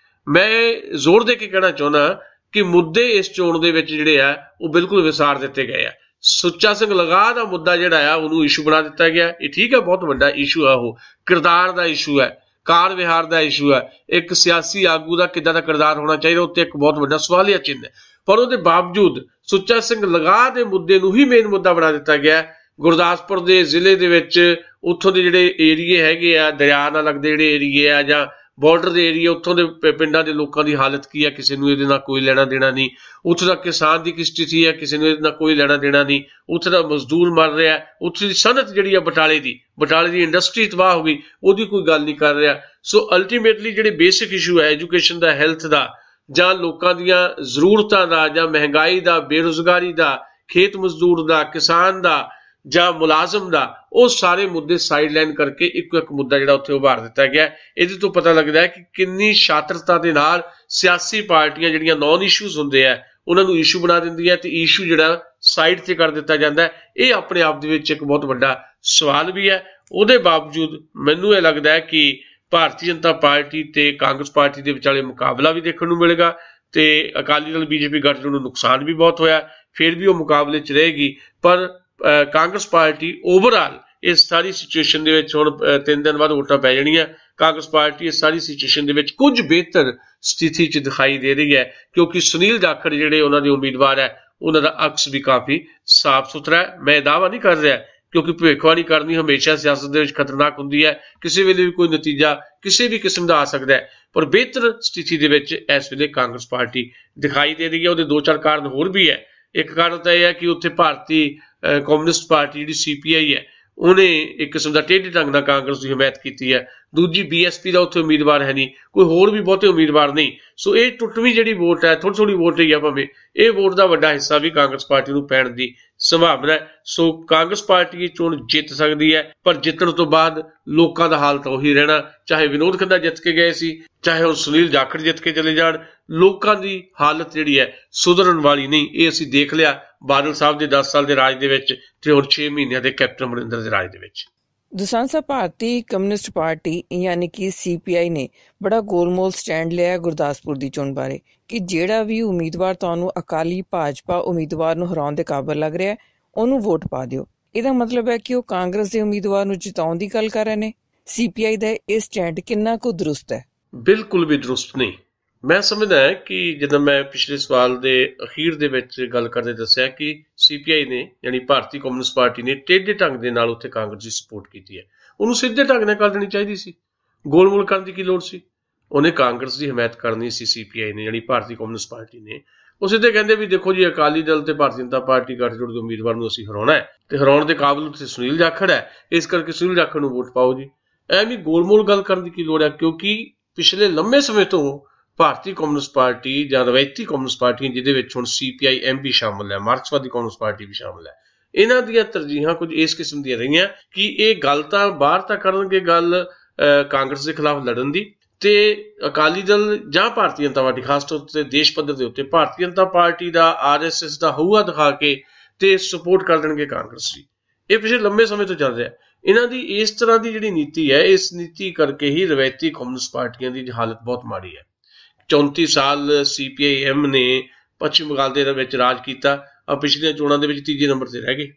ਮੈਂ ਜ਼ੋਰ ਦੇ ਕੇ ਕਹਿਣਾ ਚਾਹੁੰਦਾ ਕਿ ਮੁੱਦੇ ਇਸ ਚੋਣ ਦੇ ਵਿੱਚ ਜਿਹੜੇ ਆ ਉਹ ਬਿਲਕੁਲ ਵਿਸਾਰ ਦਿੱਤੇ ਗਏ ਆ। ਸੁੱਚਾ ਸਿੰਘ ਲਗਾਹ ਦਾ ਮੁੱਦਾ ਜਿਹੜਾ ਆ ਉਹਨੂੰ ਇਸ਼ੂ ਬਣਾ ਦਿੱਤਾ ਗਿਆ। ਇਹ ਠੀਕ ਹੈ, ਬਹੁਤ ਵੱਡਾ ਇਸ਼ੂ ਆ, ਉਹ ਕਿਰਦਾਰ ਦਾ ਇਸ਼ੂ ਹੈ, ਕਾਰ ਵਿਹਾਰ ਦਾ ਇਸ਼ੂ ਹੈ, ਇੱਕ ਸਿਆਸੀ ਆਗੂ ਦਾ ਕਿੱਦਾਂ ਦਾ ਕਿਰਦਾਰ ਹੋਣਾ ਚਾਹੀਦਾ, ਉੱਤੇ ਇੱਕ ਬਹੁਤ ਵੱਡਾ ਸਵਾਲੀਆ ਚਿੰਨ੍ਹ ਹੈ। ਪਰ ਉਹਦੇ ਬਾਵਜੂਦ ਸੁੱਚਾ ਸਿੰਘ ਲਗਾਹ ਦੇ ਮੁੱਦੇ ਨੂੰ ਹੀ ਮੇਨ ਮੁੱਦਾ ਬਣਾ ਦਿੱਤਾ ਗਿਆ। ਗੁਰਦਾਸਪੁਰ ਦੇ ਜ਼ਿਲ੍ਹੇ ਦੇ ਵਿੱਚ ਉੱਥੋਂ ਦੇ ਜਿਹੜੇ ਏਰੀਏ ਹੈਗੇ ਆ, ਦਰਿਆ ਨਾਲ ਲੱਗਦੇ ਜਿਹੜੇ ਏਰੀਏ ਆ ਜਾਂ ਬਾਰਡਰ ਦੇ ਏਰੀਆ, ਉੱਥੋਂ ਦੇ ਪਿੰਡਾਂ ਦੇ ਲੋਕਾਂ ਦੀ ਹਾਲਤ ਕੀ ਹੈ, ਕਿਸੇ ਨੂੰ ਇਹਦੇ ਨਾਲ ਕੋਈ ਲੈਣਾ ਦੇਣਾ ਨਹੀਂ। ਉੱਥੋਂ ਦਾ ਕਿਸਾਨ ਦੀ ਕੀ ਸਥਿਤੀ ਹੈ, ਕਿਸੇ ਨੂੰ ਇਹਦੇ ਨਾਲ ਕੋਈ ਲੈਣਾ ਦੇਣਾ ਨਹੀਂ। ਉੱਥੇ ਦਾ ਮਜ਼ਦੂਰ ਮਰ ਰਿਹਾ, ਉੱਥੇ ਦੀ ਸਨਅਤ ਜਿਹੜੀ ਆ ਬਟਾਲੇ ਦੀ ਇੰਡਸਟਰੀ ਤਬਾਹ ਹੋ ਗਈ, ਉਹਦੀ ਕੋਈ ਗੱਲ ਨਹੀਂ ਕਰ ਰਿਹਾ। ਸੋ ਅਲਟੀਮੇਟਲੀ ਜਿਹੜੇ ਬੇਸਿਕ ਇਸ਼ੂ ਹੈ ਐਜੂਕੇਸ਼ਨ ਦਾ, ਹੈਲਥ ਦਾ, ਜਾਂ ਲੋਕਾਂ ਦੀਆਂ ਜ਼ਰੂਰਤਾਂ ਦਾ, ਜਾਂ ਮਹਿੰਗਾਈ ਦਾ, ਬੇਰੁਜ਼ਗਾਰੀ ਦਾ, ਖੇਤ ਮਜ਼ਦੂਰ ਦਾ, ਕਿਸਾਨ ਦਾ ਜਾਂ ਮੁਲਾਜ਼ਮ ਦਾ, ਉਹ ਸਾਰੇ ਮੁੱਦੇ ਸਾਈਡਲਾਈਨ ਕਰਕੇ ਇੱਕੋ ਇੱਕ ਮੁੱਦਾ ਜਿਹੜਾ ਉੱਥੇ ਉਭਾਰ ਦਿੱਤਾ ਗਿਆ। ਇਹਦੇ ਤੋਂ ਪਤਾ ਲੱਗਦਾ ਹੈ ਕਿ ਕਿੰਨੀ ਸ਼ਾਤਰਤਾ ਦੇ ਨਾਲ ਸਿਆਸੀ ਪਾਰਟੀਆਂ ਜਿਹੜੀਆਂ ਨੌਨ ਇਸ਼ੂਜ਼ ਹੁੰਦੇ ਆ ਉਹਨਾਂ ਨੂੰ ਇਸ਼ੂ ਬਣਾ ਦਿੰਦੀਆਂ ਤੇ ਇਸ਼ੂ ਜਿਹੜਾ ਸਾਈਡ ਤੇ ਕਰ ਦਿੱਤਾ ਜਾਂਦਾ। ਇਹ ਆਪਣੇ ਆਪ ਦੇ ਵਿੱਚ ਇੱਕ ਬਹੁਤ ਵੱਡਾ ਸਵਾਲ ਵੀ ਹੈ। ਉਹਦੇ ਬਾਵਜੂਦ ਮੈਨੂੰ ਇਹ ਲੱਗਦਾ ਹੈ ਕਿ ਭਾਰਤੀ ਜਨਤਾ ਪਾਰਟੀ ਤੇ ਕਾਂਗਰਸ ਪਾਰਟੀ ਦੇ ਵਿਚਾਲੇ ਮੁਕਾਬਲਾ ਵੀ ਦੇਖਣ ਨੂੰ ਮਿਲੇਗਾ ਤੇ ਅਕਾਲੀ ਦਲ BJP ਗੱਠਜੋੜ ਨੂੰ ਨੁਕਸਾਨ ਵੀ ਬਹੁਤ ਹੋਇਆ, ਫਿਰ ਵੀ ਉਹ ਮੁਕਾਬਲੇ 'ਚ ਰਹੇਗੀ। ਪਰ ਕਾਂਗਰਸ ਪਾਰਟੀ ਓਵਰਆਲ ਇਸ ਸਾਰੀ ਸਿਚੁਏਸ਼ਨ ਦੇ ਵਿੱਚ, ਹੁਣ 3 ਦਿਨ ਬਾਅਦ ਵੋਟਾਂ ਪੈ ਜਾਣੀਆਂ, ਕਾਂਗਰਸ ਪਾਰਟੀ ਇਸ ਸਾਰੀ ਸਿਚੁਏਸ਼ਨ ਦੇ ਵਿੱਚ ਕੁਝ ਬਿਹਤਰ ਸਥਿਤੀ 'ਚ ਦਿਖਾਈ ਦੇ ਰਹੀ ਹੈ, ਕਿਉਂਕਿ ਸੁਨੀਲ ਜਾਖੜ ਜਿਹੜੇ ਉਹਨਾਂ ਦੇ ਉਮੀਦਵਾਰ ਹੈ ਉਹਨਾਂ ਦਾ ਅਕਸ ਵੀ ਕਾਫੀ ਸਾਫ਼ ਸੁਥਰਾ ਹੈ। ਮੈਂ ਦਾਅਵਾ ਨਹੀਂ ਕਰ ਰਿਹਾ, ਕਿਉਂਕਿ ਭਵਿੱਖਬਾਣੀ ਕਰਨੀ ਹਮੇਸ਼ਾ ਸਿਆਸਤ ਦੇ ਵਿੱਚ ਖਤਰਨਾਕ ਹੁੰਦੀ ਹੈ, ਕਿਸੇ ਵੇਲੇ ਵੀ ਕੋਈ ਨਤੀਜਾ ਕਿਸੇ ਵੀ ਕਿਸਮ ਦਾ ਆ ਸਕਦਾ ਹੈ, ਪਰ ਬਿਹਤਰ ਸਥਿਤੀ ਦੇ ਵਿੱਚ ਇਸ ਵੇਲੇ ਕਾਂਗਰਸ ਪਾਰਟੀ ਦਿਖਾਈ ਦੇ ਰਹੀ ਹੈ। ਉਹਦੇ 2-4 ਕਾਰਨ ਹੋਰ ਵੀ ਹੈ। ਇੱਕ ਕਾਰਨ ਤਾਂ ਇਹ ਹੈ ਕਿ ਉੱਥੇ ਭਾਰਤੀ ਕਮਿਊਨਿਸਟ ਪਾਰਟੀ ਜਿਹੜੀ CPI ਹੈ ਉਹਨੇ ਇੱਕ ਕਿਸਮ ਦਾ ਟੇਢੇ ਢੰਗ ਨਾਲ ਕਾਂਗਰਸ ਦੀ ਹਮਾਇਤ ਕੀਤੀ ਹੈ। ਦੂਜੀ BSP ਦਾ ਉੱਥੇ ਉਮੀਦਵਾਰ ਹੈ ਨਹੀਂ, ਕੋਈ ਹੋਰ ਵੀ ਬਹੁਤੇ ਉਮੀਦਵਾਰ ਨਹੀਂ। ਸੋ ਇਹ ਟੁੱਟਵੀਂ ਜਿਹੜੀ ਵੋਟ ਹੈ, ਥੋੜੀ ਵੋਟ ਹੀ ਆ ਭਾਵੇਂ, ਇਹ ਵੋਟ ਦਾ ਵੱਡਾ ਹਿੱਸਾ ਵੀ ਕਾਂਗਰਸ ਪਾਰਟੀ ਨੂੰ ਪੈਣ ਦੀ ਸੰਭਾਵਨਾ ਹੈ। ਸੋ ਕਾਂਗਰਸ ਪਾਰਟੀ ਇਹ ਚੋਣ ਜਿੱਤ ਸਕਦੀ ਹੈ, ਪਰ ਜਿੱਤਣ ਤੋਂ ਬਾਅਦ ਲੋਕਾਂ ਦਾ ਹਾਲ ਤਾਂ ਉਹੀ ਰਹਿਣਾ। ਚਾਹੇ ਵਿਨੋਦ ਖੰਨਾ ਜਿੱਤ ਕੇ ਗਏ ਸੀ, ਚਾਹੇ ਹੁਣ ਸੁਨੀਲ ਜਾਖੜ ਜਿੱਤ ਕੇ ਚਲੇ ਜਾਣ, ਲੋਕਾਂ ਦੀ ਹਾਲਤ ਜਿਹੜੀ ਹੈ ਸੁਧਰਨ ਵਾਲੀ ਨਹੀਂ। ਇਹ ਅਸੀਂ ਦੇਖ ਲਿਆ ਬਾਦਲ ਸਾਹਿਬ ਦੇ 10 ਸਾਲ ਦੇ ਰਾਜ ਦੇ ਵਿੱਚ ਤੇ ਹੁਣ 6 ਮਹੀਨਿਆਂ ਦੇ ਕੈਪਟਨ ਅਮਰਿੰਦਰ ਦੇ ਰਾਜ ਦੇ ਵਿੱਚ। ਦਸਾਂਸਾ ਭਾਰਤੀ ਕਮਿਊਨਿਸਟ ਪਾਰਟੀ ਯਾਨੀ ਕਿ CPI ਨੇ ਬੜਾ ਗੋਲਮੋਲ ਸਟੈਂਡ ਲਿਆ ਗੁਰਦਾਸਪੁਰ ਦੀ ਚੋਣ ਬਾਰੇ ਕਿ ਜਿਹੜਾ ਵੀ ਉਮੀਦਵਾਰ ਤੁਹਾਨੂੰ ਅਕਾਲੀ ਭਾਜਪਾ ਉਮੀਦਵਾਰ ਨੂੰ ਹਰਾਉਣ ਦੇ ਕਾਬਲ ਲੱਗ ਰਿਹਾ ਉਹਨੂੰ ਵੋਟ ਪਾ ਦਿਓ। ਇਹਦਾ ਮਤਲਬ ਹੈ ਕਿ ਉਹ ਕਾਂਗਰਸ ਦੇ ਉਮੀਦਵਾਰ ਨੂੰ ਜਿਤਾਉਣ ਦੀ ਗੱਲ ਕਰ ਰਹੇ ਨੇ। CPI ਦਾ ਇਹ ਸਟੈਂਡ ਕਿੰਨਾ ਕੁ ਦਰੁਸਤ ਹੈ? ਬਿਲਕੁਲ ਵੀ ਦਰੁਸਤ ਨਹੀਂ। ਮੈਂ ਸਮਝਦਾ ਹੈ ਕਿ ਜਦੋਂ ਮੈਂ ਪਿਛਲੇ ਸਵਾਲ ਦੇ ਅਖੀਰ ਦੇ ਵਿੱਚ ਗੱਲ ਕਰਦੇ ਦੱਸਿਆ ਕਿ CPI ਨੇ ਯਾਨੀ ਭਾਰਤੀ ਕਮਿਊਨਿਸਟ ਪਾਰਟੀ ਨੇ ਟੇਢੇ ਢੰਗ ਦੇ ਨਾਲ ਉੱਥੇ ਕਾਂਗਰਸ ਦੀ ਸਪੋਰਟ ਕੀਤੀ ਹੈ। ਉਹਨੂੰ ਸਿੱਧੇ ਢੰਗ ਨਾਲ ਕਰ ਦੇਣੀ ਚਾਹੀਦੀ ਸੀ, ਗੋਲਮੋਲ ਕਰਨ ਦੀ ਕੀ ਲੋੜ ਸੀ? ਉਹਨੇ ਕਾਂਗਰਸ ਦੀ ਹਮਾਇਤ ਕਰਨੀ ਸੀ। CPI ਨੇ ਯਾਨੀ ਭਾਰਤੀ ਕਮਿਊਨਿਸਟ ਪਾਰਟੀ ਨੇ ਉਹ ਸਿੱਧੇ ਕਹਿੰਦੇ ਵੀ ਦੇਖੋ ਜੀ ਅਕਾਲੀ ਦਲ ਤੇ ਭਾਰਤੀ ਜਨਤਾ ਪਾਰਟੀ ਗੱਠਜੋੜ ਦੇ ਉਮੀਦਵਾਰ ਨੂੰ ਅਸੀਂ ਹਰਾਉਣਾ ਹੈ ਤੇ ਹਰਾਉਣ ਦੇ ਕਾਬਿਲ ਉੱਥੇ ਸੁਨੀਲ ਜਾਖੜ ਹੈ, ਇਸ ਕਰਕੇ ਸੁਨੀਲ ਜਾਖੜ ਨੂੰ ਵੋਟ ਪਾਓ ਜੀ। ਐਵੇਂ ਗੋਲਮੋਲ ਗੱਲ ਕਰਨ ਦੀ ਕੀ ਲੋੜ ਹੈ? ਕਿਉਂਕਿ ਪਿਛਲੇ ਲੰਮੇ ਸਮੇਂ ਤੋਂ ਭਾਰਤੀ ਕਮਿਊਨਿਸਟ ਪਾਰਟੀ ਜਾਂ ਰਵਾਇਤੀ ਕਮਿਊਨਿਸਟ ਪਾਰਟੀਆਂ ਜਿਹਦੇ ਵਿੱਚ ਹੁਣ CPI-M ਵੀ ਸ਼ਾਮਲ ਹੈ, ਮਾਰਕਸਵਾਦੀ ਕਮਿਊਨਿਸਟ ਪਾਰਟੀ ਵੀ ਸ਼ਾਮਲ ਹੈ, ਇਹਨਾਂ ਦੀਆਂ ਤਰਜੀਹਾਂ ਕੁਝ ਇਸ ਕਿਸਮ ਦੀਆਂ ਰਹੀਆਂ ਕਿ ਇਹ ਗੱਲ ਤਾਂ ਬਾਹਰ ਤਾਂ ਕਰਨਗੇ ਗੱਲ ਕਾਂਗਰਸ ਦੇ ਖਿਲਾਫ ਲੜਨ ਦੀ, ਤੇ ਅਕਾਲੀ ਦਲ ਜਾਂ ਭਾਰਤੀ ਜਨਤਾ ਪਾਰਟੀ ਖਾਸ ਤੌਰ ਤੇ ਦੇਸ਼ ਪੱਧਰ ਦੇ ਉੱਤੇ ਭਾਰਤੀ ਜਨਤਾ ਪਾਰਟੀ ਦਾ RSS ਦਾ ਹਊਆ ਦਿਖਾ ਕੇ ਤੇ ਸਪੋਰਟ ਕਰ ਦੇਣਗੇ ਕਾਂਗਰਸ ਦੀ। ਇਹ ਪਿਛਲੇ ਲੰਮੇ ਸਮੇਂ ਤੋਂ ਚੱਲ ਰਿਹਾ। ਇਹਨਾਂ ਦੀ ਇਸ ਤਰ੍ਹਾਂ ਦੀ ਜਿਹੜੀ ਨੀਤੀ ਹੈ, ਇਸ ਨੀਤੀ ਕਰਕੇ ਹੀ ਰਵਾਇਤੀ ਕਮਿਊਨਿਸਟ ਪਾਰਟੀਆਂ ਦੀ ਹਾਲਤ ਬਹੁਤ ਮਾੜੀ ਹੈ। 34 ਸਾਲ CPI-M ਨੇ ਪੱਛਮੀ ਬੰਗਾਲ ਦੇ ਵਿੱਚ ਰਾਜ ਕੀਤਾ, ਪਿਛਲੀਆਂ ਚੋਣਾਂ ਦੇ ਵਿੱਚ ਤੀਜੇ ਨੰਬਰ ਤੇ ਰਹਿ ਗਏ।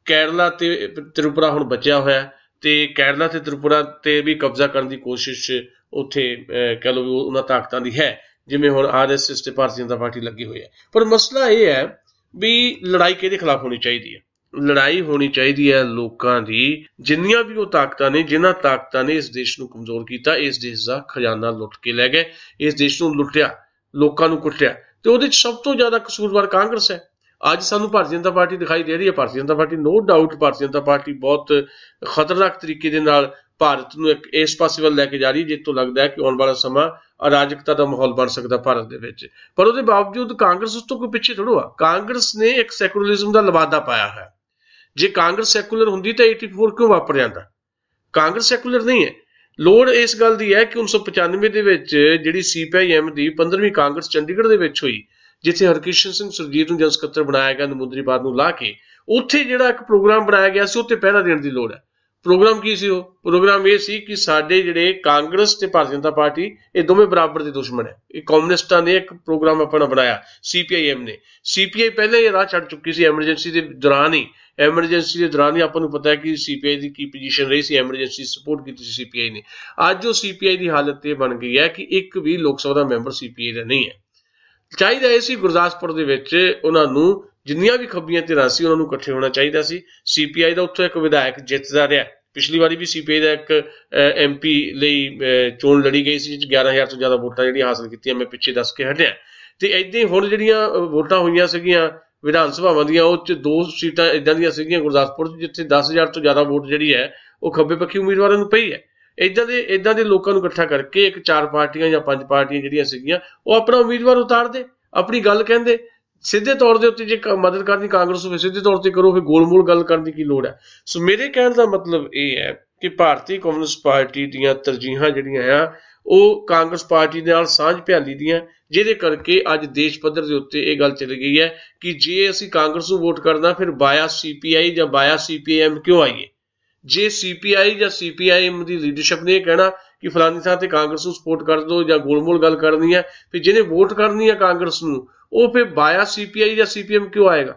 ਕੇਰਲਾ ਤੇ ਤ੍ਰਿਪੁਰਾ ਹੁਣ ਬਚਿਆ ਹੋਇਆ ਤੇ ਕੇਰਲਾ ਤੇ ਤ੍ਰਿਪੁਰਾ ਤੇ ਵੀ ਕਬਜ਼ਾ ਕਰਨ ਦੀ ਕੋਸ਼ਿਸ਼ ਉੱਥੇ ਕਹਿ ਲਓ ਵੀ ਉਹਨਾਂ ਤਾਕਤਾਂ ਦੀ ਹੈ, ਜਿਵੇਂ ਹੁਣ RSS ਤੇ ਭਾਰਤੀ ਜਨਤਾ ਪਾਰਟੀ ਲੱਗੀ ਹੋਈ ਹੈ। ਪਰ ਮਸਲਾ ਇਹ ਹੈ ਵੀ ਲੜਾਈ ਕਿਹਦੇ ਖਿਲਾਫ ਹੋਣੀ ਚਾਹੀਦੀ ਹੈ? ਲੜਾਈ ਹੋਣੀ ਚਾਹੀਦੀ ਹੈ ਲੋਕਾਂ ਦੀ। ਜਿੰਨੀਆਂ ਵੀ ਉਹ ਤਾਕਤਾਂ ਨੇ, ਜਿਨ੍ਹਾਂ ਤਾਕਤਾਂ ਨੇ ਇਸ ਦੇਸ਼ ਨੂੰ ਕਮਜ਼ੋਰ ਕੀਤਾ, ਇਸ ਦੇਸ਼ ਦਾ ਖਜ਼ਾਨਾ ਲੁੱਟ ਕੇ ਲੈ ਗਏ, ਇਸ ਦੇਸ਼ ਨੂੰ ਲੁੱਟਿਆ, ਲੋਕਾਂ ਨੂੰ ਕੁੱਟਿਆ, ਤੇ ਉਹਦੇ ਚ ਸਭ ਤੋਂ ਜ਼ਿਆਦਾ ਕਸੂਰਵਾਰ ਕਾਂਗਰਸ ਹੈ। ਅੱਜ ਸਾਨੂੰ ਭਾਰਤੀ ਜਨਤਾ ਪਾਰਟੀ ਦਿਖਾਈ ਦੇ ਰਹੀ ਹੈ। Bharatiya Janata party no doubt Bharatiya Janata party ਬਹੁਤ ਖਤਰਨਾਕ ਤਰੀਕੇ ਦੇ ਨਾਲ ਭਾਰਤ ਨੂੰ ਇੱਕ ਇਸ ਪਾਸੇ ਵੱਲ ਲੈ ਕੇ ਜਾ ਰਹੀ, ਜਿੱਥੋਂ ਲੱਗਦਾ ਹੈ ਕਿ ਆਉਣ ਵਾਲਾ ਸਮਾਂ ਅਰਾਜਕਤਾ ਦਾ ਮਾਹੌਲ ਬਣ ਸਕਦਾ ਭਾਰਤ ਦੇ ਵਿੱਚ। ਪਰ ਉਹਦੇ ਬਾਵਜੂਦ ਕਾਂਗਰਸ ਉਸ ਤੋਂ ਕੋਈ ਪਿੱਛੇ ਥੋੜ੍ਹਾ ਆ। ਕਾਂਗਰਸ ਨੇ ਇੱਕ ਸੈਕੂਲਰਿਜ਼ਮ ਦਾ ਲਵਾਦਾ ਪਾਇਆ ਹੈ। ਜੇ ਕਾਂਗਰਸ ਸੈਕੂਲਰ ਹੁੰਦੀ ਤਾਂ 84 ਕਿਉਂ ਵਾਪਰ ਜਾਂਦਾ? ਕਾਂਗਰਸ ਸੈਕੂਲਰ ਨਹੀਂ ਹੈ। ਲੋੜ ਇਸ ਗੱਲ ਦੀ ਹੈ ਕਿ 1995 ਦੇ ਵਿੱਚ ਜਿਹੜੀ CPI-M ਦੀ 15ਵੀਂ ਕਾਂਗਰਸ ਚੰਡੀਗੜ੍ਹ ਦੇ ਵਿੱਚ ਹੋਈ, ਜਿੱਥੇ ਹਰਕਿਸ਼ਨ ਸਿੰਘ ਸੁਰਜੀਤ ਨੂੰ ਜਨਰਲ ਸਕੱਤਰ ਬਣਾਇਆ ਗਿਆ ਨਮੂਦਰੀਬਾਦ ਨੂੰ ਲਾ ਕੇ, ਉੱਥੇ ਜਿਹੜਾ ਇੱਕ ਪ੍ਰੋਗਰਾਮ ਬਣਾਇਆ ਗਿਆ ਸੀ, ਉੱਤੇ ਪਹਿਰਾ ਦੇਣ ਦੀ ਲੋੜ ਹੈ। ਪ੍ਰੋਗਰਾਮ ਕੀ ਸੀ? ਉਹ ਪ੍ਰੋਗਰਾਮ ਇਹ ਸੀ ਕਿ ਸਾਡੇ ਜਿਹੜੇ ਕਾਂਗਰਸ ਤੇ ਭਾਰਤੀ ਜਨਤਾ ਪਾਰਟੀ ਇਹ ਦੋਵੇਂ ਬਰਾਬਰ ਦੇ ਦੁਸ਼ਮਣ ਹੈ। ਇਹ ਕਮਿਊਨਿਸਟਾਂ ਨੇ ਇੱਕ ਪ੍ਰੋਗਰਾਮ ਆਪਣਾ ਬਣਾਇਆ, CPI-M ਨੇ। CPI ਪਹਿਲਾਂ ਹੀ ਰਾਹ ਛੱਡ ਚੁੱਕੀ ਸੀ ਐਮਰਜੈਂਸੀ ਦੇ ਦੌਰਾਨ ਹੀ। ਐਮਰਜੈਂਸੀ ਦੇ ਦੌਰਾਨ ਹੀ ਆਪਾਂ ਨੂੰ ਪਤਾ ਹੈ ਕਿ CPI ਦੀ ਕੀ ਪੋਜੀਸ਼ਨ ਰਹੀ ਸੀ। ਐਮਰਜੈਂਸੀ ਸਪੋਰਟ ਕੀਤੀ ਸੀ CPI ਨੇ। ਅੱਜ ਉਹ CPI ਦੀ ਹਾਲਤ ਇਹ ਬਣ ਗਈ ਹੈ ਕਿ ਇੱਕ ਵੀ ਲੋਕ ਸਭਾ ਦਾ ਮੈਂਬਰ CPI ਦਾ ਨਹੀਂ ਹੈ। ਚਾਹੀਦਾ ਇਹ ਸੀ ਗੁਰਦਾਸਪੁਰ ਦੇ ਵਿੱਚ ਉਹਨਾਂ ਨੂੰ ਜਿੰਨੀਆਂ ਵੀ ਖੱਬੀਆਂ ਧਿਰਾਂ ਸੀ ਉਹਨਾਂ ਨੂੰ ਇਕੱਠੇ ਹੋਣਾ ਚਾਹੀਦਾ ਸੀ। CPI ਦਾ ਉੱਥੋਂ ਇੱਕ ਵਿਧਾਇਕ ਜਿੱਤਦਾ ਰਿਹਾ। ਪਿਛਲੀ ਵਾਰੀ ਵੀ CPI ਦਾ ਇੱਕ MP ਲਈ ਚੋਣ ਲੜੀ ਗਈ ਸੀ, 11,000 ਤੋਂ ਜ਼ਿਆਦਾ ਵੋਟਾਂ ਜਿਹੜੀਆਂ ਹਾਸਲ ਕੀਤੀਆਂ, ਮੈਂ ਪਿੱਛੇ ਦੱਸ ਕੇ ਹਟਿਆ। ਤੇ ਏਦਾਂ ਹੀ ਹੁਣ ਜਿਹੜੀਆਂ ਵੋਟਾਂ ਹੋਈਆਂ ਸੀਗੀਆਂ ਵਿਧਾਨ ਸਭਾਵਾਂ ਦੀਆਂ, ਉਹ 'ਚ 2 ਸੀਟਾਂ ਇਦਾਂ ਦੀਆਂ ਸੀਗੀਆਂ ਗੁਰਦਾਸਪੁਰ 'ਚ ਜਿੱਥੇ 10,000 ਤੋਂ ਜ਼ਿਆਦਾ ਵੋਟ ਜਿਹੜੀ ਹੈ ਉਹ ਖੱਬੇ ਪੱਖੀ ਉਮੀਦਵਾਰਾਂ ਨੂੰ ਪਈ ਹੈ। ਏਦਾਂ ਦੇ ਲੋਕਾਂ ਨੂੰ ਇਕੱਠਾ ਕਰਕੇ ਇੱਕ 4 ਪਾਰਟੀਆਂ ਜਾਂ 5 ਪਾਰਟੀਆਂ ਜਿਹੜੀਆਂ ਸੀਗੀਆਂ ਉਹ ਆਪਣਾ ਉਮੀਦਵਾਰ ਉਤਾਰਦੇ, ਆਪਣੀ ਗੱਲ ਕਹਿੰਦੇ। ਸਿੱਧੇ ਤੌਰ ਦੇ ਉੱਤੇ ਜੇ ਮਦਦ ਕਰਨੀ ਕਾਂਗਰਸ ਹੋਵੇ, ਸਿੱਧੇ ਤੌਰ ਤੇ ਕਰੋ, ਫਿਰ ਗੋਲਮੋਲ ਗੱਲ ਕਰਨ ਦੀ ਕੀ ਲੋੜ ਹੈ? ਸੋ ਮੇਰੇ ਕਹਿਣ ਦਾ ਮਤਲਬ ਇਹ ਹੈ ਕਿ ਭਾਰਤੀ ਕਮਿਊਨਿਸਟ ਪਾਰਟੀ ਦੀਆਂ ਤਰਜੀਹਾਂ ਜਿਹੜੀਆਂ ਆ ਉਹ ਕਾਂਗਰਸ ਪਾਰਟੀ ਦੇ ਨਾਲ ਸਾਂਝ ਭਿਆਲੀ ਦੀਆਂ, ਜਿਹਦੇ ਕਰਕੇ ਅੱਜ ਦੇਸ਼ ਪੱਧਰ ਦੇ ਉੱਤੇ ਇਹ ਗੱਲ ਚੱਲ ਗਈ ਹੈ ਕਿ ਜੇ ਅਸੀਂ ਕਾਂਗਰਸ ਨੂੰ ਵੋਟ ਕਰਨਾ ਫਿਰ ਬਾਇਆ CPI ਜਾਂ ਬਾਇਆ CPI-M ਕਿਉਂ ਆਈਏ? ਜੇ CPI ਜਾਂ CPI-M ਦੀ ਲੀਡਰਸ਼ਿਪ ਨੇ ਇਹ ਕਹਿਣਾ ਕਿ ਫਲਾਨੀ ਥਾਂ ਤੇ ਕਾਂਗਰਸ ਨੂੰ ਸਪੋਰਟ ਕਰ ਦਿਓ ਜਾਂ ਗੋਲਮੋਲ ਗੱਲ ਕਰਨੀ ਹੈ, ਫਿਰ ਜਿਹਨੇ ਵੋਟ ਕਰਨੀ ਹੈ ਕਾਂਗਰਸ ਨੂੰ ਉਹ ਫਿਰ ਬਾਇਆ CPI ਜਾਂ CPI-M ਕਿਉਂ ਆਏਗਾ?